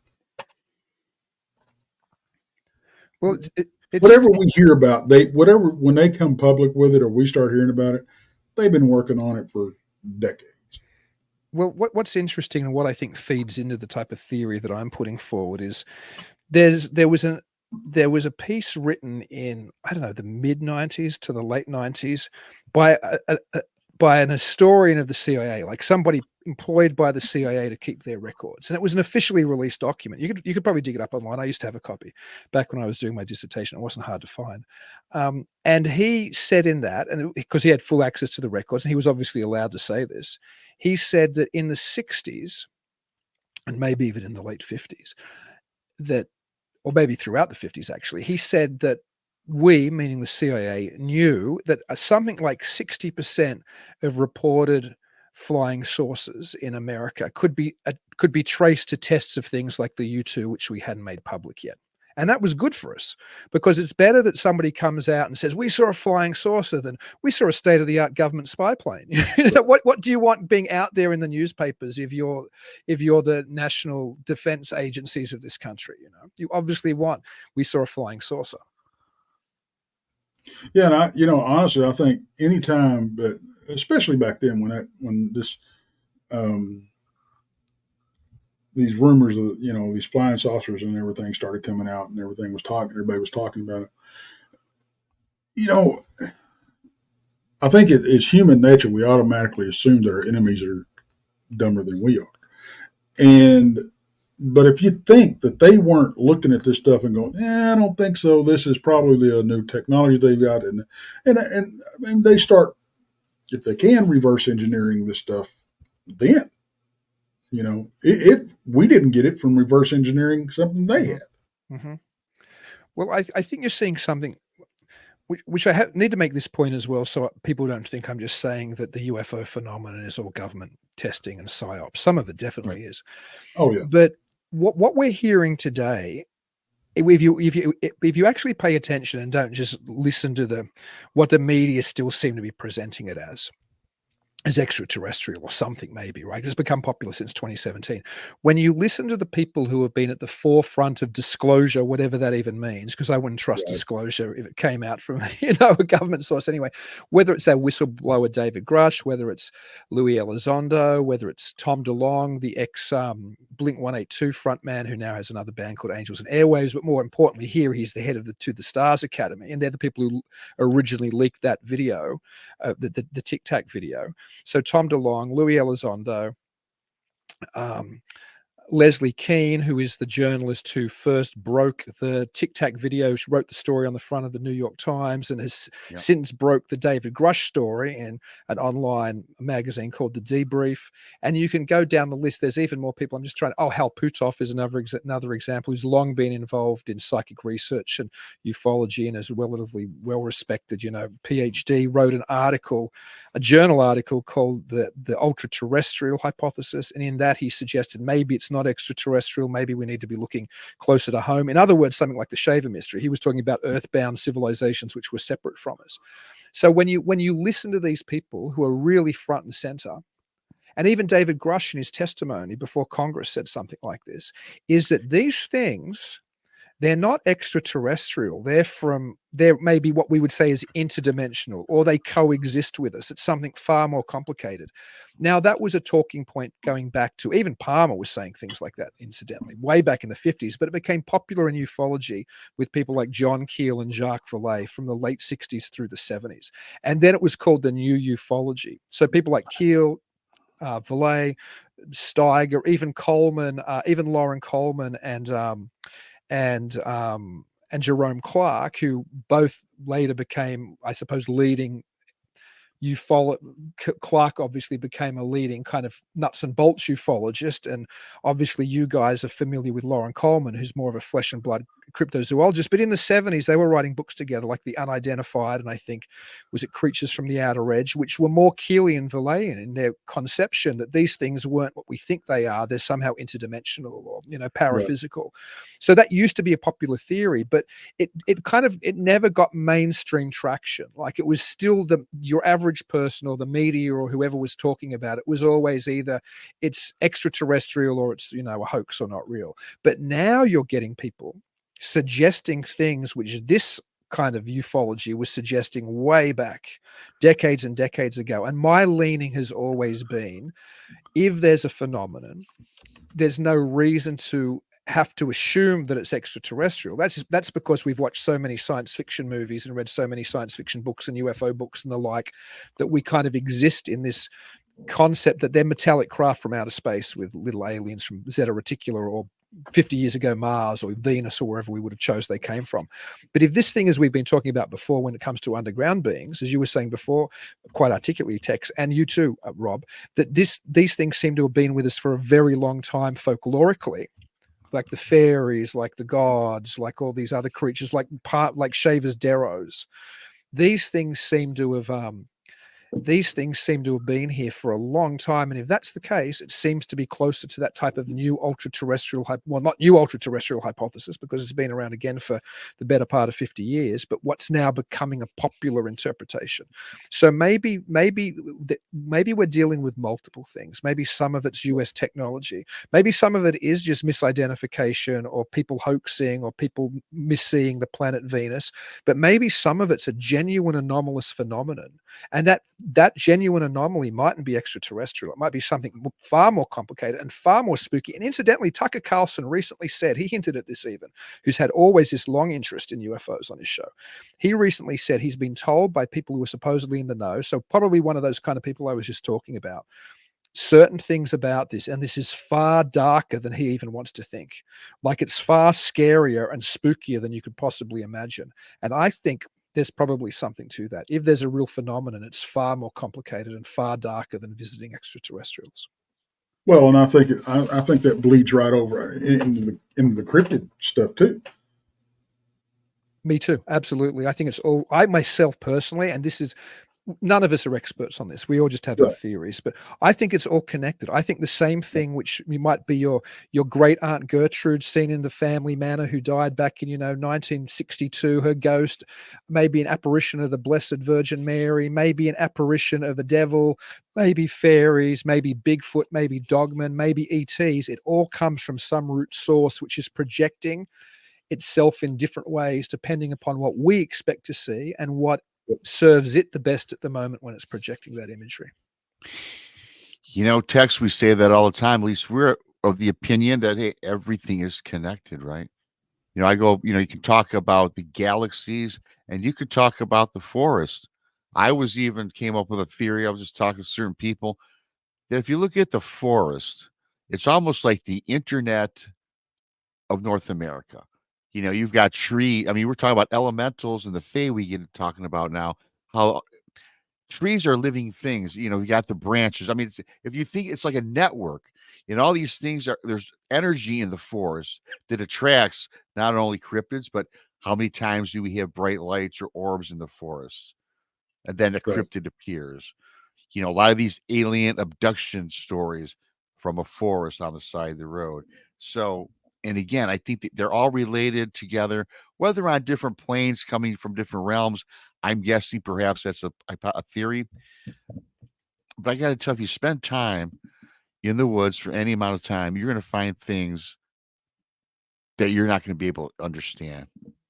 Well, it's whatever we hear about. When they come public with it or we start hearing about it, they've been working on it for decades. well, what's interesting and what I think feeds into the type of theory that I'm putting forward is there was a piece written in, I don't know, the mid 90s to the late 90s by by an historian of the CIA, like somebody employed by the CIA to keep their records. And it was an officially released document. You could probably dig it up online. I used to have a copy back when I was doing my dissertation. It wasn't hard to find. And he said in that, and because he had full access to the records, and he was obviously allowed to say this, he said that in the 60s, and maybe even in the late 50s, or maybe throughout the 50s, actually, he said that we, meaning the CIA, knew that something like 60% of reported flying saucers in America could be traced to tests of things like the U-2, which we hadn't made public yet. And that was good for us, because it's better that somebody comes out and says, we saw a flying saucer, than we saw a state-of-the-art government spy plane. What do you want being out there in the newspapers if you're the national defense agencies of this country? You obviously want, we saw a flying saucer. Yeah, and honestly, I think anytime, but especially back then when these rumors of these flying saucers and everything started coming out, and everybody was talking about it. I think it's human nature. We automatically assume that our enemies are dumber than we are, but if you think that they weren't looking at this stuff and going, I don't think so. This is probably a new technology they've got, and I mean, they start, if they can, reverse engineering this stuff. Then, we didn't get it from reverse engineering something they had. Mm-hmm. Well, I think you're seeing something, which I need to make this point as well, so people don't think I'm just saying that the UFO phenomenon is all government testing and psyops. Some of it definitely is. Oh yeah. But what we're hearing today, if you actually pay attention and don't just listen to what the media still seem to be presenting it as extraterrestrial or something, maybe, right? It's become popular since 2017. When you listen to the people who have been at the forefront of disclosure, whatever that even means, because I wouldn't trust disclosure if it came out from a government source anyway, whether it's that whistleblower David Grush, whether it's Louis Elizondo, whether it's Tom DeLonge, the ex Blink 182 frontman who now has another band called Angels and Airwaves, but more importantly here, he's the head of the To the Stars Academy, and they're the people who originally leaked that video, the Tic Tac video. So Tom DeLonge, Louis Elizondo, Leslie Keane, who is the journalist who first broke the Tic Tac video, wrote the story on the front of the New York Times, and has since broke the David Grush story in an online magazine called The Debrief. And you can go down the list. There's even more people. I'm just trying to, Hal Puthoff is another example, who's long been involved in psychic research and ufology and is relatively well-respected, PhD, wrote an article, a journal article called the Ultra-Terrestrial Hypothesis. And in that he suggested maybe it's not extraterrestrial, maybe we need to be looking closer to home. In other words, something like the Shaver mystery. He was talking about earthbound civilizations which were separate from us. So when you listen to these people who are really front and center, and even David Grush in his testimony before Congress said something like this, is that these things, they're not extraterrestrial. They're maybe what we would say is interdimensional, or they coexist with us. It's something far more complicated. Now, that was a talking point going back to, even Palmer was saying things like that, incidentally, way back in the 50s, but it became popular in ufology with people like John Keel and Jacques Vallée from the late 60s through the 70s. And then it was called the new ufology. So people like Keel, Vallée, Steiger, even Coleman, even Lauren Coleman and Jerome Clark, who both later became, I suppose, leading Clark obviously became a leading kind of nuts and bolts ufologist, and obviously you guys are familiar with Lauren Coleman, who's more of a flesh and blood cryptozoologists, but in the 70s, they were writing books together, like The Unidentified, and I think, was it Creatures from the Outer Edge, which were more Keelian Verlayan in their conception that these things weren't what we think they are. They're somehow interdimensional or, paraphysical. So that used to be a popular theory, but it never got mainstream traction. Like, it was still your average person or the media or whoever was talking about it was always either it's extraterrestrial or it's, a hoax or not real. But now you're getting people suggesting things which this kind of ufology was suggesting way back, decades and decades ago. And my leaning has always been, if there's a phenomenon, there's no reason to have to assume that it's extraterrestrial. That's because we've watched so many science fiction movies and read so many science fiction books and UFO books and the like, that we kind of exist in this concept that they're metallic craft from outer space with little aliens from Zeta Reticula or 50 years ago Mars or Venus or wherever we would have chose they came from. But if this thing, as we've been talking about before, when it comes to underground beings, as you were saying before, quite articulately, Tex, and you too, Rob, that these things seem to have been with us for a very long time folklorically, like the fairies, like the gods, like all these other creatures, like Shaver's Derros. These things seem to have been here for a long time. And if that's the case, it seems to be closer to that type of new ultra-terrestrial, not new ultra-terrestrial hypothesis, because it's been around again for the better part of 50 years, but what's now becoming a popular interpretation. So maybe we're dealing with multiple things. Maybe some of it's US technology. Maybe some of it is just misidentification or people hoaxing or people misseeing the planet Venus. But maybe some of it's a genuine anomalous phenomenon. And that genuine anomaly mightn't be extraterrestrial. It might be something far more complicated and far more spooky. And incidentally, Tucker Carlson recently said, he hinted at this even, who's had always this long interest in UFOs on his show. He recently said he's been told by people who are supposedly in the know, so probably one of those kind of people I was just talking about, certain things about this, and this is far darker than he even wants to think. Like, it's far scarier and spookier than you could possibly imagine. And I think there's probably something to that. If there's a real phenomenon, it's far more complicated and far darker than visiting extraterrestrials. Well, and I think that bleeds right over into the cryptid stuff too. Me too. Absolutely. I think it's all, I myself personally, and this is, none of us are experts on this. We all just have our theories, but I think it's all connected. I think the same thing, which might be your great aunt Gertrude seen in the family manor who died back in, 1962, her ghost, maybe an apparition of the Blessed Virgin Mary, maybe an apparition of a devil, maybe fairies, maybe Bigfoot, maybe dogmen, maybe ETs. It all comes from some root source, which is projecting itself in different ways, depending upon what we expect to see and what serves it the best at the moment when it's projecting that imagery. Tex, we say that all the time. At least we're of the opinion that, hey, everything is connected, right? I go, you can talk about the galaxies and you could talk about the forest. I came up with a theory. I was just talking to certain people that if you look at the forest, it's almost like the internet of North America. You've got tree. I mean, we're talking about elementals and the fae we get talking about now, how trees are living things. You got the branches. I mean, if you think it's like a network, and all these things there's energy in the forest that attracts not only cryptids, but how many times do we have bright lights or orbs in the forest? And then a cryptid appears. A lot of these alien abduction stories from a forest on the side of the road. So, and again, I think that they're all related together, whether on different planes coming from different realms. I'm guessing perhaps that's a theory. But I got to tell you, if you spend time in the woods for any amount of time, you're going to find things that you're not going to be able to understand.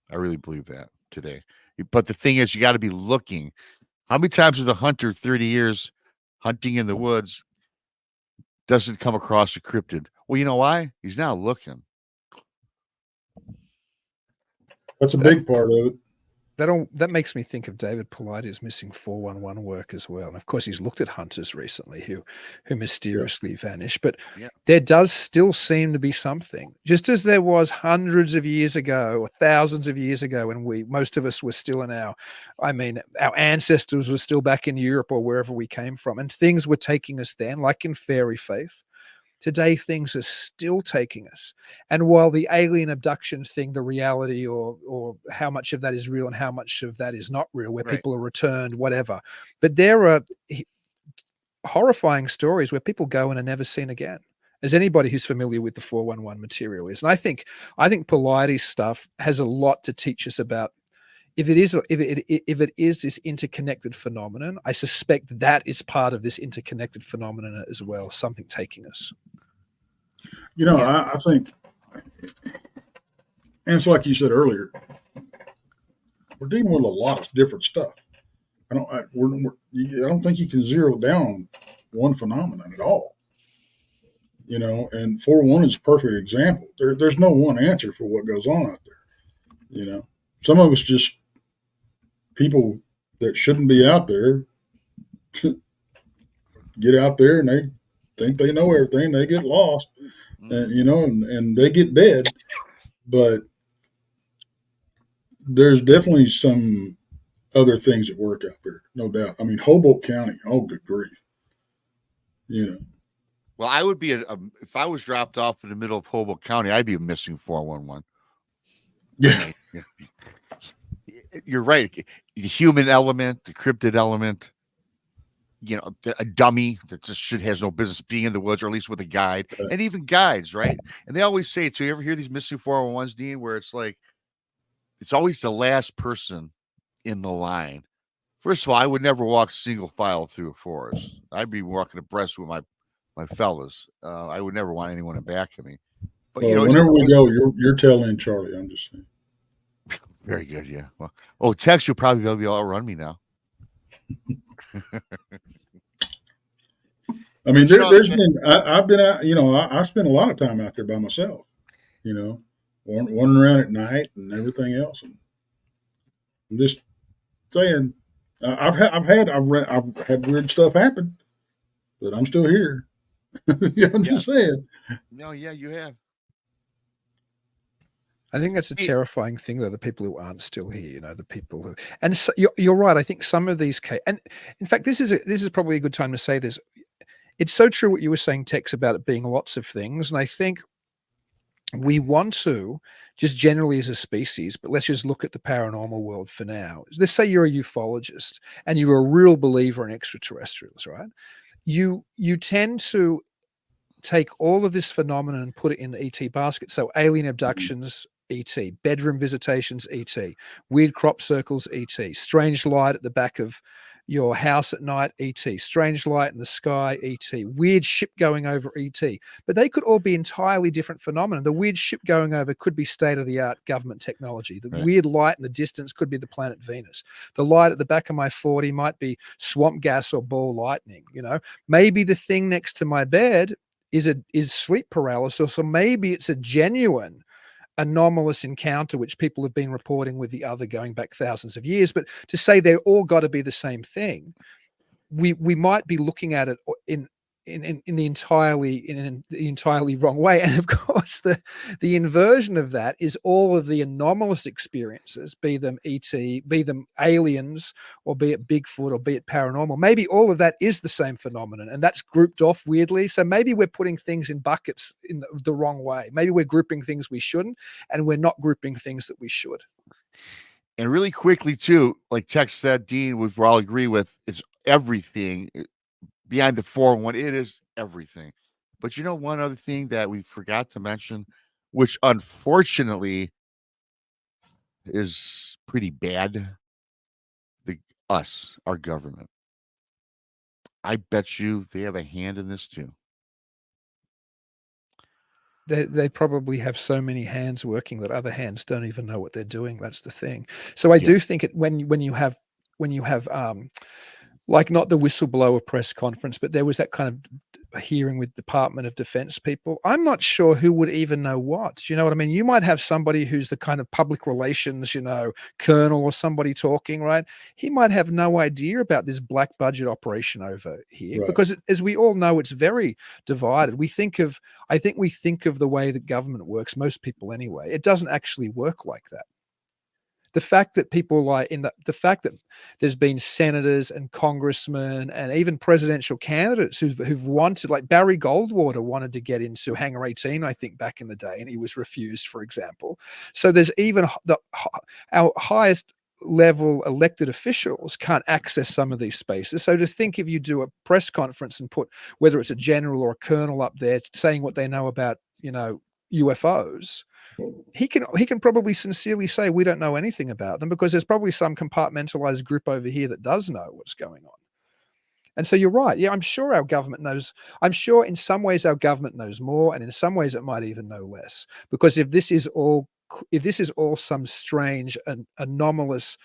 I really believe that today. But the thing is, you got to be looking. How many times has a hunter, 30 years hunting in the woods, doesn't come across a cryptid? Well, you know why? He's now looking. That's a big part of it. That makes me think of David Paulides' missing 411 work as well. And of course, he's looked at hunters recently who mysteriously vanished. But there does still seem to be something, just as there was hundreds of years ago or thousands of years ago when most of us were still our ancestors were still back in Europe or wherever we came from, and things were taking us then, like in fairy faith. Today, things are still taking us. And while the alien abduction thing, the reality or how much of that is real and how much of that is not real, where Right. people are returned, whatever. But there are horrifying stories where people go and are never seen again, as anybody who's familiar with the 411 material is. And I think Paulides stuff has a lot to teach us about. If it is this interconnected phenomenon, I suspect that is part of this interconnected phenomenon as well, something taking us. I think, and it's like you said earlier, we're dealing with a lot of different stuff. I don't think you can zero down one phenomenon at all. And 411 is a perfect example. There's no one answer for what goes on out there. Some of us just people that shouldn't be out there get out there and they think they know everything. They get lost, and they get dead. But there's definitely some other things at work out there, no doubt. I mean, Humboldt County, oh, good grief. Well, I would be if I was dropped off in the middle of Humboldt County, I'd be a missing 411. Yeah. You're right. The human element, the cryptid element, a dummy that just has no business being in the woods, or at least with a guide, and even guides, right? And they always say it too. You ever hear these missing 411s, Dean, where it's like, it's always the last person in the line. First of all, I would never walk single file through a forest. I'd be walking abreast with my fellas. I would never want anyone in back of me. But whenever we go, you're telling Charlie. I'm just saying. Very good, yeah. Well, Tex, you'll probably be able to outrun me now. I mean, there's been I've been out. I spent a lot of time out there by myself. Wandering around at night and everything else. And I'm just saying, I've had weird stuff happen, but I'm still here. I'm just saying. No, yeah, you have. I think that's a terrifying thing, though, the people who aren't still here, the people who, and so you're right. I think some of these cases, and in fact, this is probably a good time to say this. It's so true what you were saying, Tex, about it being lots of things. And I think we want to, just generally as a species, but let's just look at the paranormal world for now. Let's say you're a ufologist and you're a real believer in extraterrestrials, right? You tend to take all of this phenomenon and put it in the ET basket. So alien abductions, ET, bedroom visitations, ET, weird crop circles, ET, strange light at the back of your house at night, ET, strange light in the sky, ET, weird ship going over, ET. But they could all be entirely different phenomena. The weird ship going over could be state-of-the-art government technology. The weird light in the distance could be the planet Venus. The light at the back of my 40 might be swamp gas or ball lightning. Maybe the thing next to my bed is sleep paralysis, or maybe it's a genuine anomalous encounter which people have been reporting with the other going back thousands of years. But to say they're all got to be the same thing, we might be looking at it in the entirely wrong way. And of course, the inversion of that is all of the anomalous experiences, be them ET, be them aliens, or be it Bigfoot, or be it paranormal. Maybe all of that is the same phenomenon, and that's grouped off weirdly. So maybe we're putting things in buckets in the wrong way. Maybe we're grouping things we shouldn't, and we're not grouping things that we should. And really quickly too, like Tex said, Dean, which we all agree with, is everything. Behind the 411, it is everything. But one other thing that we forgot to mention, which unfortunately is pretty bad, our government. I bet you they have a hand in this too. They probably have so many hands working that other hands don't even know what they're doing. That's the thing. So I do think when you have like not the whistleblower press conference, but there was that kind of hearing with Department of Defense people. I'm not sure who would even know what. Do you know what I mean? You might have somebody who's the kind of public relations, colonel or somebody talking, right? He might have no idea about this black budget operation over here, right? Because as we all know, it's very divided. I think we think of the way that government works, most people anyway. It doesn't actually work like that. the fact that people like the fact that there's been senators and congressmen and even presidential candidates who've wanted, like Barry Goldwater wanted to get into Hangar 18, I think, back in the day, and he was refused, for example. So there's even our highest level elected officials can't access some of these spaces. So to think, if you do a press conference and put whether it's a general or a colonel up there saying what they know about, UFOs, he can probably sincerely say we don't know anything about them, because there's probably some compartmentalized group over here that does know what's going on. And so you're right. Yeah, I'm sure our government knows. I'm sure in some ways our government knows more, and in some ways it might even know less. Because if this is all some strange and anomalous,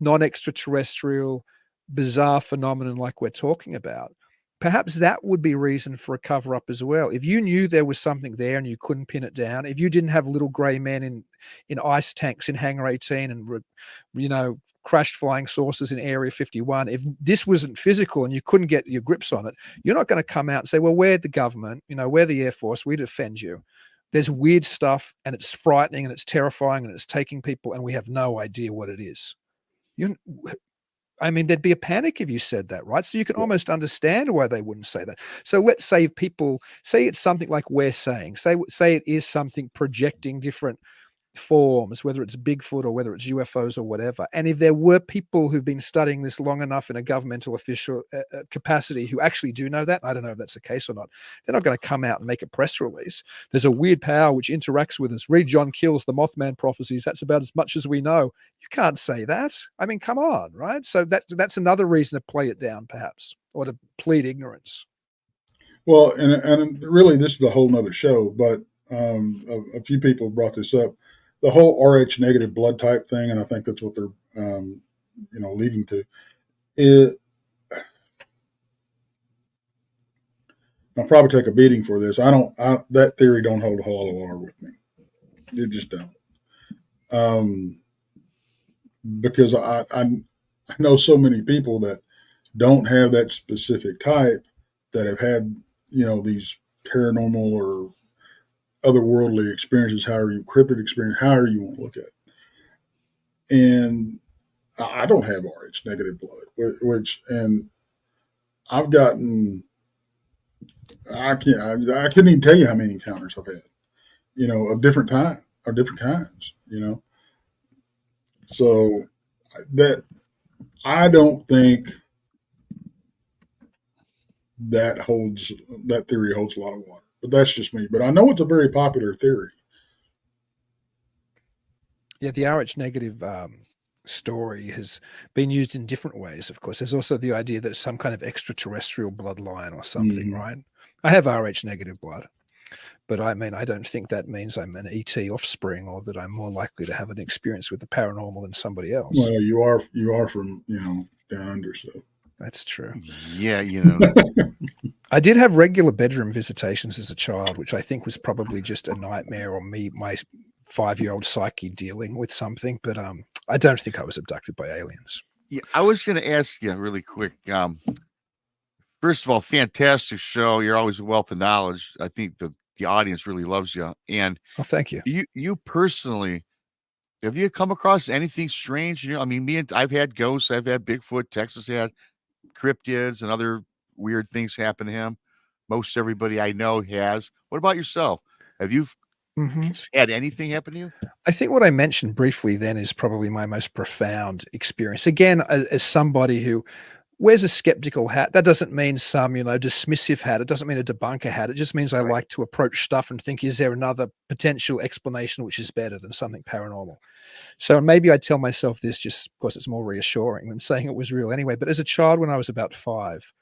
non-extraterrestrial, bizarre phenomenon like we're talking about, perhaps that would be reason for a cover-up as well. If you knew there was something there and you couldn't pin it down, if you didn't have little grey men in ice tanks in Hangar 18 and crashed flying saucers in Area 51, if this wasn't physical and you couldn't get your grips on it, you're not going to come out and say, well, we're the government, we're the Air Force, we defend you. There's weird stuff, and it's frightening, and it's terrifying, and it's taking people, and we have no idea what it is. There'd be a panic if you said that, right? So you can almost understand why they wouldn't say that. So let's say people say it's something like we're saying, say it is something projecting different forms, whether it's Bigfoot or whether it's UFOs or whatever. And if there were people who've been studying this long enough in a governmental official capacity who actually do know that, I don't know if that's the case or not, they're not going to come out and make a press release. There's a weird power which interacts with us. Read John Keel's The Mothman Prophecies. That's about as much as we know. You can't say that. Come on, right? So that's another reason to play it down, perhaps, or to plead ignorance. Well, and really, this is a whole nother show, but a few people brought this up. The whole Rh negative blood type thing, and I think that's what they're, leading to. I'll probably take a beating for this. That theory don't hold a whole lot of water with me. It just don't. Because I know so many people that don't have that specific type that have had, these paranormal or otherworldly experiences, cryptid experience, however you want to look at it. And I don't have Rh negative blood, and I've gotten, I couldn't even tell you how many encounters I've had, of different kinds, So that, I don't think that theory holds a lot of water. But that's just me. But I know it's a very popular theory. Yeah, the Rh negative story has been used in different ways, of course. There's also the idea that it's some kind of extraterrestrial bloodline or something, right? I have Rh negative blood, but I don't think that means I'm an ET offspring or that I'm more likely to have an experience with the paranormal than somebody else. Well, you are from, down under, so. That's true. Yeah, I did have regular bedroom visitations as a child, which I think was probably just a nightmare or my 5-year-old psyche dealing with something. But I don't think I was abducted by aliens. Yeah, I was going to ask you really quick. First of all, fantastic show. You're always a wealth of knowledge. I think the audience really loves you. And thank you. You personally, have you come across anything strange? I've had ghosts. I've had Bigfoot. Texas had cryptids and other weird things happen to him. Most everybody I know has. What about yourself? Have you had anything happen to you? I think what I mentioned briefly then is probably my most profound experience. Again, as somebody who wears a skeptical hat, that doesn't mean some, dismissive hat. It doesn't mean a debunker hat. It just means I like to approach stuff and think, is there another potential explanation which is better than something paranormal? So maybe I tell myself this just because it's more reassuring than saying it was real anyway. But as a child, when I was about 5,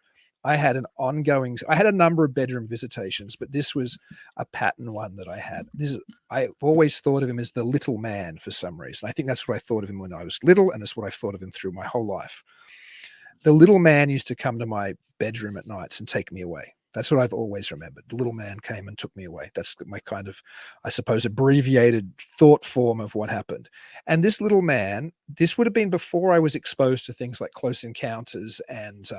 I had a number of bedroom visitations, but this was a pattern one that I had. I've always thought of him as the little man for some reason. I think that's what I thought of him when I was little, and it's what I've thought of him through my whole life. The little man used to come to my bedroom at nights and take me away. That's what I've always remembered. The little man came and took me away. That's my kind of, I suppose, abbreviated thought form of what happened. And this little man, this would have been before I was exposed to things like Close Encounters and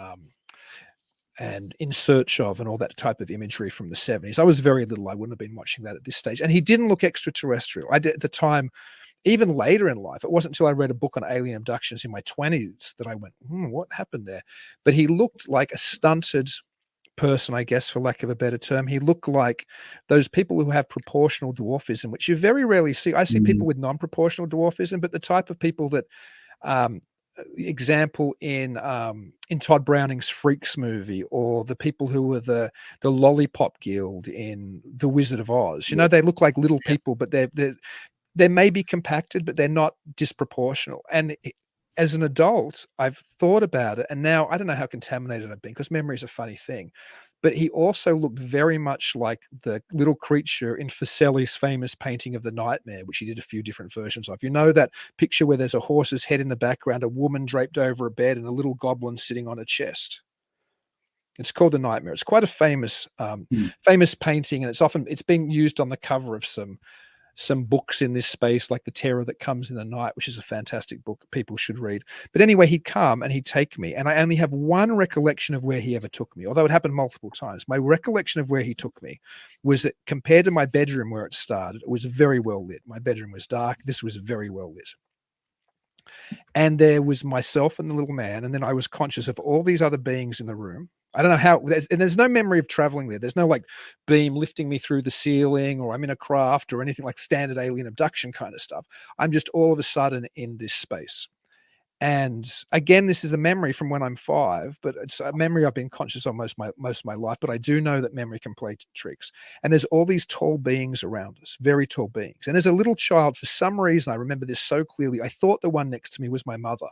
In Search Of and all that type of imagery from the 70s. I was very little. I wouldn't have been watching that at this stage. And he didn't look extraterrestrial. At the time, even later in life, it wasn't until I read a book on alien abductions in my 20s that I went, what happened there? But he looked like a stunted person, I guess, for lack of a better term. He looked like those people who have proportional dwarfism, which you very rarely see. I see people with non-proportional dwarfism, but the type of people that, example in Todd Browning's Freaks movie, or the people who were the Lollipop Guild in The Wizard of Oz. You know, they look like little people, but they may be compacted, but they're not disproportional. And as an adult, I've thought about it, and now I don't know how contaminated I've been, because memory is a funny thing. But he also looked very much like the little creature in Fuseli's famous painting of The Nightmare, which he did a few different versions of. You know that picture where there's a horse's head in the background, a woman draped over a bed, and a little goblin sitting on a chest? It's called The Nightmare. It's quite a famous famous painting, and it's been used on the cover of some books in this space, like The Terror That Comes in the Night, which is a fantastic book people should read. But anyway, he'd come and he'd take me, and I only have one recollection of where he ever took me, although it happened multiple times. My recollection of where he took me was that, compared to my bedroom where it started, it was very well lit. My bedroom was dark. This was very well lit. And there was myself and the little man, and then I was conscious of all these other beings in the room. I don't know how, and there's no memory of traveling there. There's no like beam lifting me through the ceiling, or I'm in a craft or anything like standard alien abduction kind of stuff. I'm just all of a sudden in this space. And again, this is the memory from when I'm 5, but it's a memory I've been conscious of most of my life. But I do know that memory can play tricks. And there's all these tall beings around us, very tall beings. And as a little child, for some reason, I remember this so clearly. I thought the one next to me was my mother.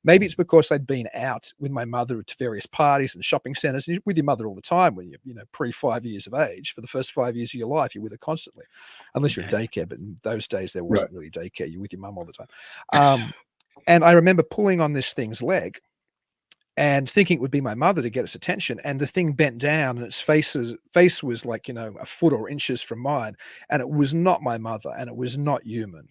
Maybe it's because I'd been out with my mother to various parties and shopping centers, and you're with your mother all the time when you're pre 5 years of age. For the first 5 years of your life, you're with her constantly, unless you're in daycare. But in those days, there wasn't really daycare. You're with your mum all the time. And I remember pulling on this thing's leg and thinking it would be my mother to get its attention. And the thing bent down, and its face was like, a foot or inches from mine. And it was not my mother, and it was not human.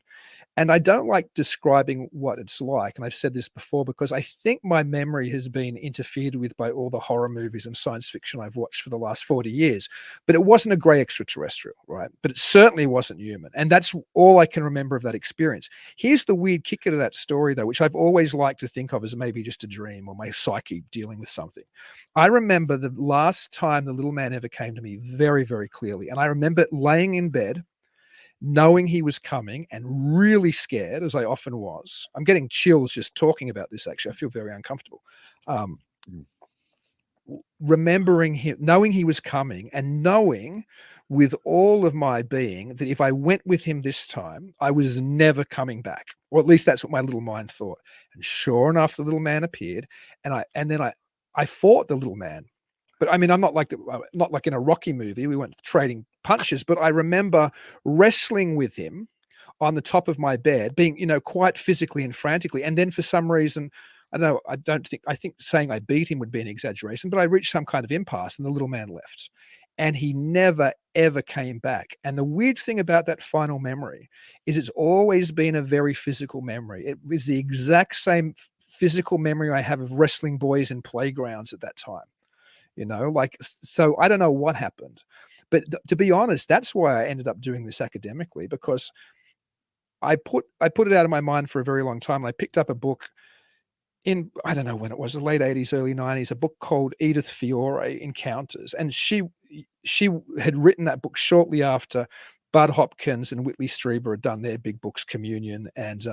And I don't like describing what it's like. And I've said this before, because I think my memory has been interfered with by all the horror movies and science fiction I've watched for the last 40 years. But it wasn't a gray extraterrestrial, right? But it certainly wasn't human. And that's all I can remember of that experience. Here's the weird kicker to that story, though, which I've always liked to think of as maybe just a dream or my psyche dealing with something. I remember the last time the little man ever came to me very, very clearly. And I remember laying in bed, knowing he was coming, and really scared, as I often was. I'm getting chills just talking about this, actually. I feel very uncomfortable. Remembering him, knowing he was coming, and knowing with all of my being that if I went with him this time, I was never coming back. Or at least that's what my little mind thought. And sure enough, the little man appeared, and then I fought the little man. But I mean, I'm not like in a Rocky movie. We weren't trading punches, but I remember wrestling with him on the top of my bed, being, quite physically and frantically. And then for some reason, I don't know, I think saying I beat him would be an exaggeration, but I reached some kind of impasse and the little man left. And he never, ever came back. And the weird thing about that final memory is it's always been a very physical memory. It was the exact same physical memory I have of wrestling boys in playgrounds at that time. So I don't know what happened, but to be honest, that's why I ended up doing this academically, because I put it out of my mind for a very long time. And I picked up a book in, I don't know when it was, the late 80s, early 90s, a book called Edith Fiore Encounters. And she had written that book shortly after Bud Hopkins and Whitley Strieber had done their big books, Communion and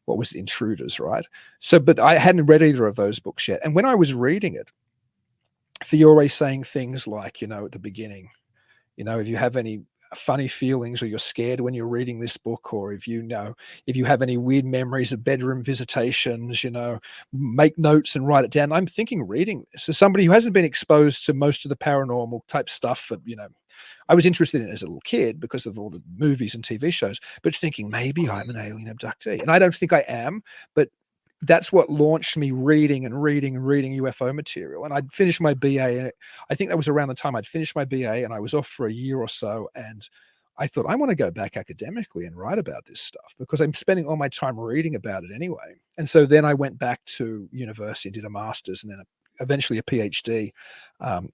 what was it, Intruders, right? So, but I hadn't read either of those books yet. And when I was reading it, Fiore saying things like, at the beginning, if you have any funny feelings, or you're scared when you're reading this book, or if you have any weird memories of bedroom visitations, make notes and write it down. I'm thinking, reading this as somebody who hasn't been exposed to most of the paranormal type stuff, I was interested in it as a little kid because of all the movies and TV shows, but thinking maybe I'm an alien abductee. And I don't think I am, but that's what launched me reading UFO material. And I'd finished my BA, and I think that was around the time I'd finished my BA, and I was off for a year or so. And I thought, I want to go back academically and write about this stuff, because I'm spending all my time reading about it anyway. And so then I went back to university and did a master's, and then eventually a PhD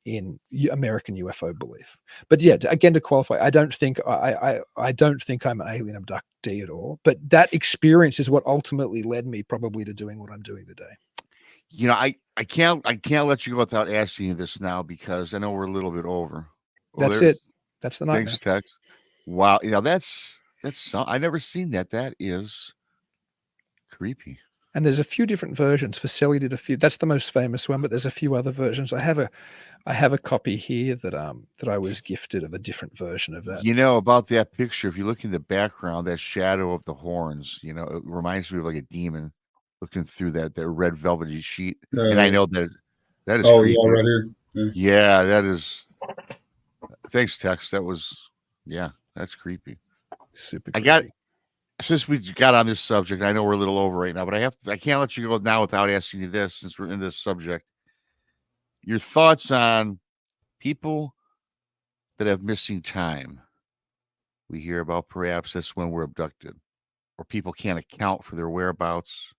in American UFO belief. But yeah, again, to qualify, I don't think I'm an alien abductee at all. But that experience is what ultimately led me probably to doing what I'm doing today. You know, I can't let you go without asking you this now because I know we're a little bit over. That's it. That's the nightmare. Thanks, Tex. Wow, that's I never seen that. That is creepy. And there's a few different versions. Vasily did a few. That's the most famous one, but there's a few other versions. I have a copy here that I was gifted of a different version of that. You know about that picture, if you look in the background, that shadow of the horns, you know, it reminds me of like a demon looking through that red velvety sheet. And I know that is creepy. Yeah, right here. Yeah, that is. Thanks, Tex. That was, that's creepy. Super creepy. Since we got on this subject, I know we're a little over right now, but I can't let you go now without asking you this, since we're in this subject. Your thoughts on people that have missing time. We hear about perhaps that's when we're abducted, or people can't account for their whereabouts.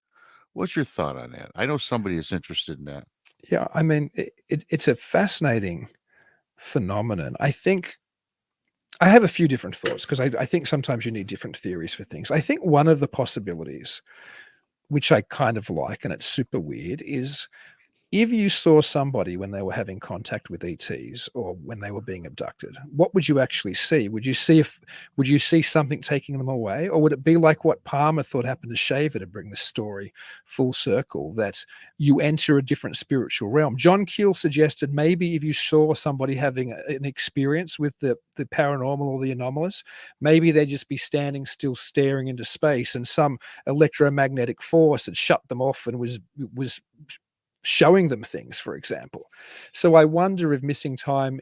What's your thought on that? I know somebody is interested in that. Yeah, I mean, it's a fascinating phenomenon. I think I have a few different thoughts because I think sometimes you need different theories for things. I think one of the possibilities, which I kind of like, and it's super weird, is if you saw somebody when they were having contact with ETs or when they were being abducted, what would you actually see? Would you see something taking them away? Or would it be like what Palmer thought happened to Shaver, to bring the story full circle, that you enter a different spiritual realm? John Keel suggested maybe if you saw somebody having an experience with the paranormal or the anomalous, maybe they'd just be standing still staring into space and some electromagnetic force had shut them off and was showing them things, for example. So I wonder if missing time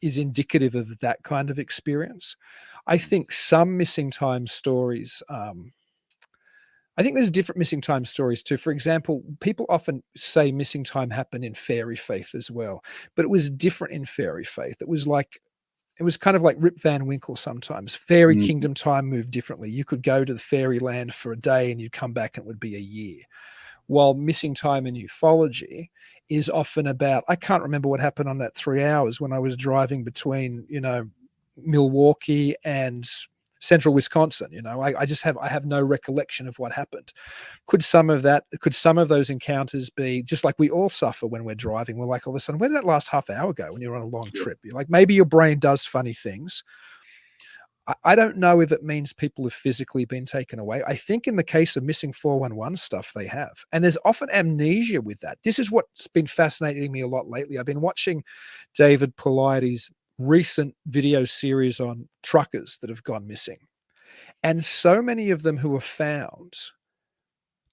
is indicative of that kind of experience. I think some missing time stories, I think there's different missing time stories too. For example, people often say missing time happened in fairy faith as well, but it was different in fairy faith. It was kind of like Rip Van Winkle sometimes. Fairy kingdom time moved differently. You could go to the fairy land for a day and you'd come back and it would be a year. While missing time in ufology is often about, I can't remember what happened on that 3 hours when I was driving between, Milwaukee and central Wisconsin. I have no recollection of what happened. Could some of those encounters be just like we all suffer when we're driving? We're like, all of a sudden, where did that last half hour go when you're on a long trip? You're like, maybe your brain does funny things. I don't know if it means people have physically been taken away. I think in the case of missing 411 stuff, they have. And there's often amnesia with that. This is what's been fascinating me a lot lately. I've been watching David Paulides' recent video series on truckers that have gone missing. And so many of them who are found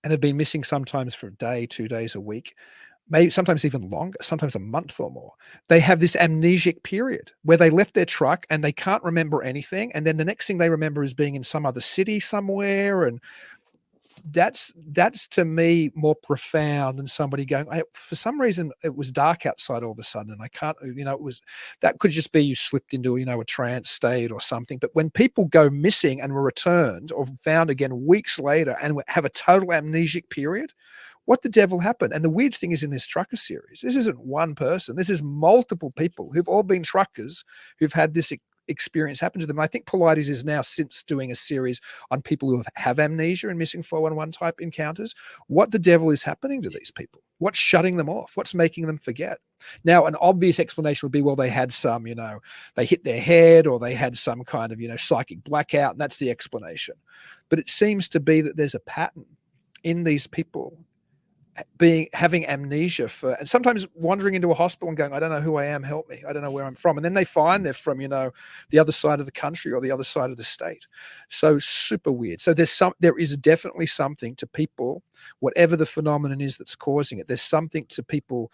and have been missing sometimes for a day, 2 days, a week, maybe sometimes even longer, sometimes a month or more. They have this amnesic period where they left their truck and they can't remember anything. And then the next thing they remember is being in some other city somewhere. And that's to me more profound than somebody going, for some reason it was dark outside all of a sudden and I can't, that could just be you slipped into, a trance state or something. But when people go missing and were returned or found again weeks later and have a total amnesic period, what the devil happened? And the weird thing is in this trucker series, this isn't one person. This is multiple people who've all been truckers who've had this experience happen to them. And I think Paulides is now since doing a series on people who have amnesia and missing 411 type encounters. What the devil is happening to these people? What's shutting them off? What's making them forget? Now, an obvious explanation would be, well, they had some, they hit their head or they had some kind of, psychic blackout. And that's the explanation. But it seems to be that there's a pattern in these people having amnesia and sometimes wandering into a hospital and going, I don't know who I am, help me. I don't know where I'm from. And then they find they're from, the other side of the country or the other side of the state. So super weird. So there is definitely something to people, whatever the phenomenon is that's causing it. There's something to people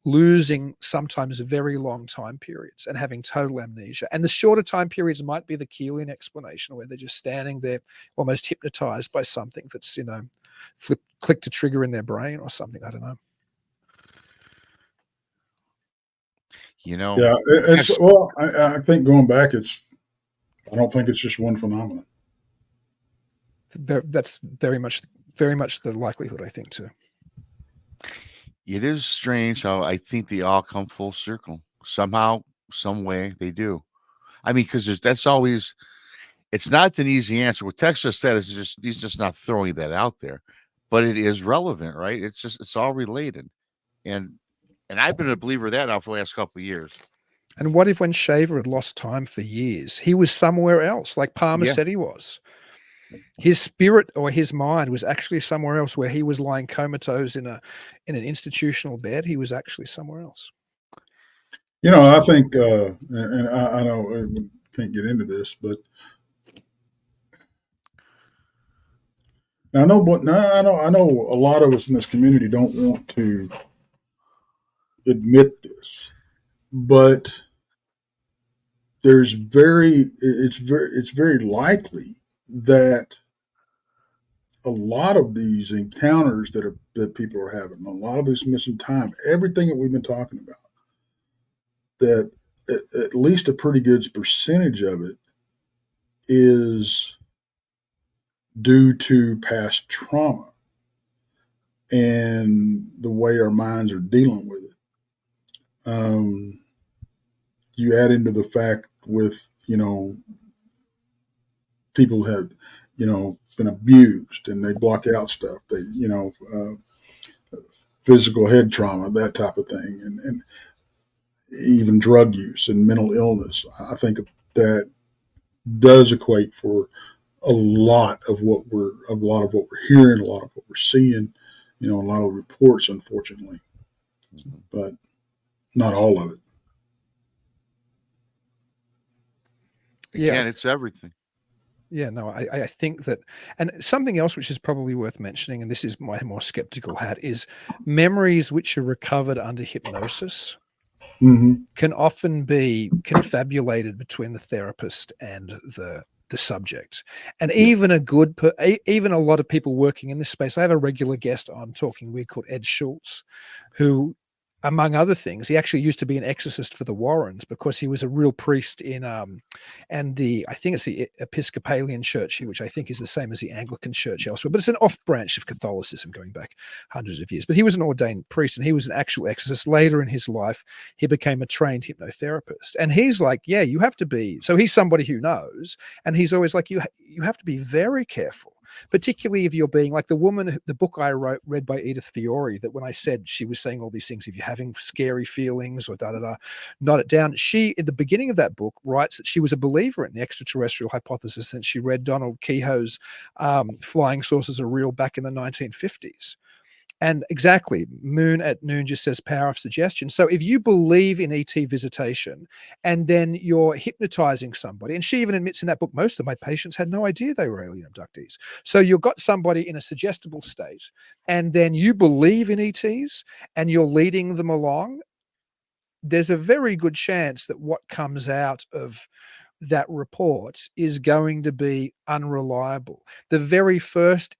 losing sometimes very long time periods and having total amnesia. And the shorter time periods might be the Keelian explanation where they're just standing there almost hypnotized by something that's, clicked a trigger in their brain or something. I don't know. Yeah, I think going back, I don't think it's just one phenomenon. That's very much the likelihood, I think, too. It is strange how I think they all come full circle. Somehow, some way they do. I mean, because that's always, it's not an easy answer. What Tex just said is just, he's just not throwing that out there, but it is relevant, right? It's all related. And I've been a believer of that now for the last couple of years. And what if when Shaver had lost time for years, he was somewhere else, like Palmer Yeah. said he was? His spirit or his mind was actually somewhere else, where he was lying comatose in an institutional bed. He was actually somewhere else. I think, and I know we can't get into this, but I know a lot of us in this community don't want to admit this, but it's very likely that a lot of these encounters that people are having, a lot of this missing time, everything that we've been talking about, that at least a pretty good percentage of it is due to past trauma and the way our minds are dealing with it. You add into the fact with, people have, been abused and they block out stuff. They, physical head trauma, that type of thing, and even drug use and mental illness. I think that does equate for a lot of what we're hearing, a lot of what we're seeing, a lot of reports, unfortunately, but not all of it. Yeah, and it's everything. Yeah, no, I think that, and something else which is probably worth mentioning, and this is my more skeptical hat, is memories which are recovered under hypnosis can often be confabulated between the therapist and the subject. And even even a lot of people working in this space, I have a regular guest on Talking Weird called Ed Schultz, who, among other things, he actually used to be an exorcist for the Warrens because he was a real priest in and I think it's the Episcopalian Church, which I think is the same as the Anglican Church elsewhere, but it's an off branch of Catholicism going back hundreds of years. But he was an ordained priest and he was an actual exorcist. Later in his life, he became a trained hypnotherapist. And he's like, yeah, you have to be. So he's somebody who knows, and he's always like, you have to be very careful. Particularly if you're being like the woman, the book I read by Edith Fiore, that when I said she was saying all these things, if you're having scary feelings or note it down. She, at the beginning of that book, writes that she was a believer in the extraterrestrial hypothesis since she read Donald Kehoe's Flying Saucers Are Real back in the 1950s. And exactly, Moon at Noon just says power of suggestion. So if you believe in ET visitation and then you're hypnotizing somebody, and she even admits in that book, most of my patients had no idea they were alien abductees. So you've got somebody in a suggestible state and then you believe in ETs and you're leading them along, there's a very good chance that what comes out of that report is going to be unreliable. The very first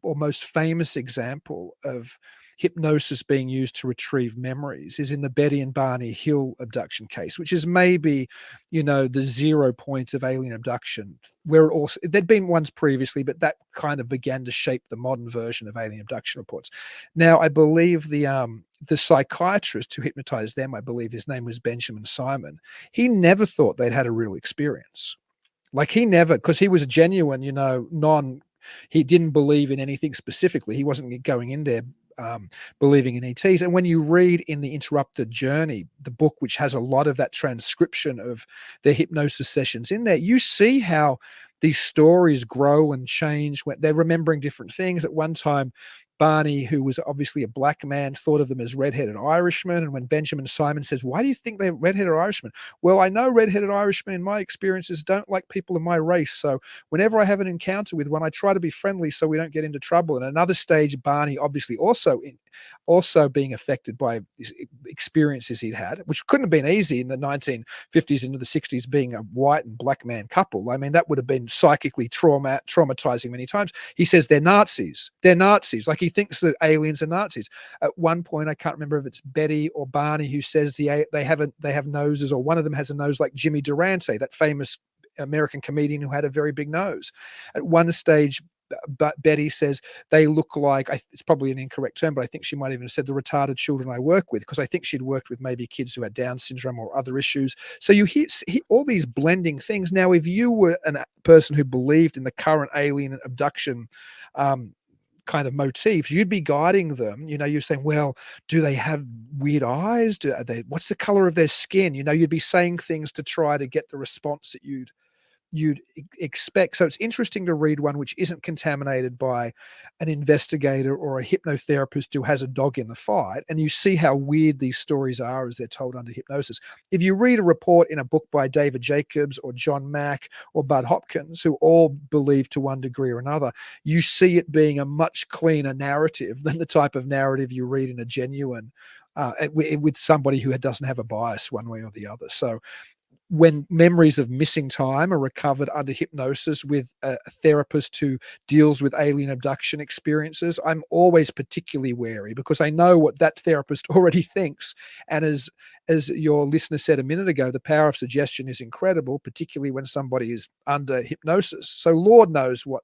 or most famous example of hypnosis being used to retrieve memories is in the Betty and Barney Hill abduction case, which is maybe, the 0 point of alien abduction, where it also, there'd been ones previously, but that kind of began to shape the modern version of alien abduction reports. Now, I believe the psychiatrist who hypnotized them, I believe his name was Benjamin Simon, he never thought they'd had a real experience. Like he never, because he was a genuine, he didn't believe in anything specifically. He wasn't going in there believing in ETs. And when you read in The Interrupted Journey, the book which has a lot of that transcription of their hypnosis sessions in there, you see how these stories grow and change when they're remembering different things. At one time, Barney, who was obviously a black man, thought of them as redheaded Irishmen. And when Benjamin Simon says, why do you think they're redheaded Irishmen? Well, I know redheaded Irishmen in my experiences don't like people of my race. So whenever I have an encounter with one, I try to be friendly so we don't get into trouble. And another stage, Barney obviously also being affected by experiences he'd had, which couldn't have been easy in the 1950s into the 60s, being a white and black man couple. I mean, that would have been psychically traumatizing many times. He says they're Nazis. They're Nazis. Like he thinks that aliens are Nazis. At one point, I can't remember if it's Betty or Barney who says they have noses, or one of them has a nose like Jimmy Durante, that famous American comedian who had a very big nose. At one stage, But Betty says they look like, it's probably an incorrect term, but I think she might even have said the retarded children I work with, because I think she'd worked with maybe kids who had Down syndrome or other issues. So you hear all these blending things. Now, if you were a person who believed in the current alien abduction kind of motifs, you'd be guiding them. You're saying, well, do they have weird eyes? What's the color of their skin? You'd be saying things to try to get the response that you'd expect. So it's interesting to read one which isn't contaminated by an investigator or a hypnotherapist who has a dog in the fight, and you see how weird these stories are as they're told under hypnosis. If you read a report in a book by David Jacobs or John Mack or Bud Hopkins, who all believe to one degree or another, you see it being a much cleaner narrative than the type of narrative you read in a genuine with somebody who doesn't have a bias one way or the other. So when memories of missing time are recovered under hypnosis with a therapist who deals with alien abduction experiences, I'm always particularly wary, because I know what that therapist already thinks. And as your listener said a minute ago, the power of suggestion is incredible, particularly when somebody is under hypnosis. So Lord knows what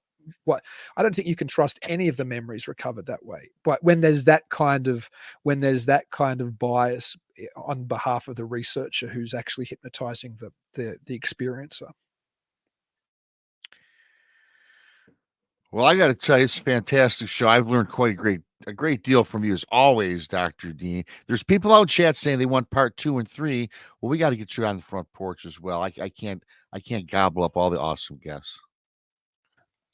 I don't think you can trust any of the memories recovered that way. But when there's that kind of bias on behalf of the researcher who's actually hypnotizing the experiencer. Well, I got to tell you, it's a fantastic show. I've learned quite a great deal from you as always, Dr. Dean. There's people out in chat saying they want part 2 and 3. Well, we got to get you on the front porch as well. I can't gobble up all the awesome guests.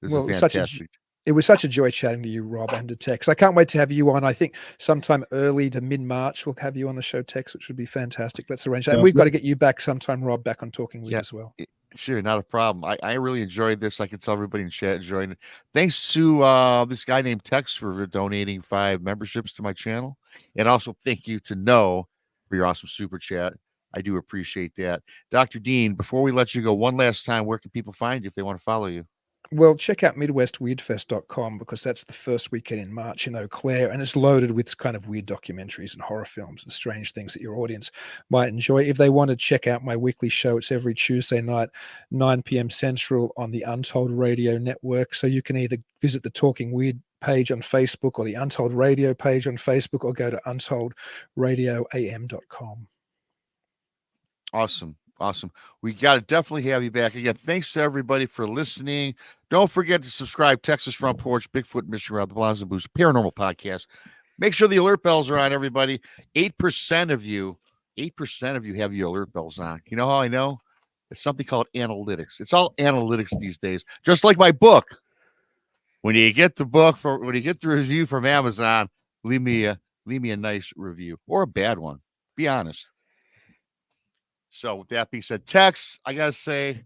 This is fantastic. It was such a joy chatting to you, Rob, and to Tex. I can't wait to have you on. I think sometime early to mid-March we'll have you on the show, Tex, which would be fantastic. Let's arrange that. And we've got to get you back sometime, Rob, back on Talking Weed as well. Sure, not a problem. I really enjoyed this. I can tell everybody in chat enjoyed it. Thanks to this guy named Tex for donating 5 memberships to my channel. And also thank you to No for your awesome super chat. I do appreciate that. Dr. Dean, before we let you go, one last time, where can people find you if they want to follow you? Well, check out MidwestWeirdFest.com, because that's the first weekend in March in Eau Claire, and it's loaded with kind of weird documentaries and horror films and strange things that your audience might enjoy. If they want to check out my weekly show, it's every Tuesday night, 9 p.m. Central on the Untold Radio Network. So you can either visit the Talking Weird page on Facebook or the Untold Radio page on Facebook, or go to UntolledRadioAM.com. Awesome. We got to definitely have you back again. Thanks to everybody for listening. Don't forget to subscribe. Texas Front Porch, Bigfoot, Mystery Rob, the Blondes and Booze, Paranormal Podcast. Make sure the alert bells are on, everybody. 8% of you have your alert bells on. You know how I know? It's something called analytics. It's all analytics these days. Just like my book. When you get the review from Amazon, leave me a nice review, or a bad one. Be honest. So with that being said, Tex, I got to say,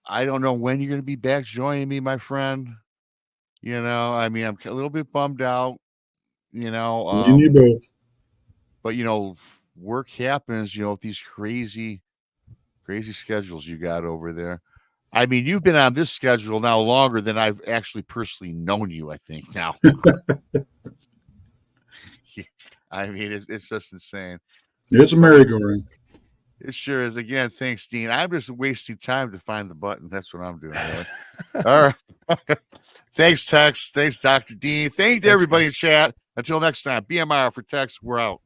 I don't know when you're going to be back joining me, my friend. I'm a little bit bummed out, you both. But, work happens, with these crazy schedules you got over there. I mean, you've been on this schedule now longer than I've actually personally known you, I think, now. I mean, it's just insane. It's a merry-go-round. It sure is. Again, thanks, Dean. I'm just wasting time to find the button. That's what I'm doing. Really. All right. Thanks, Tex. Thanks, Dr. Dean. Thanks to everybody in chat. Until next time, BMR for Tex. We're out.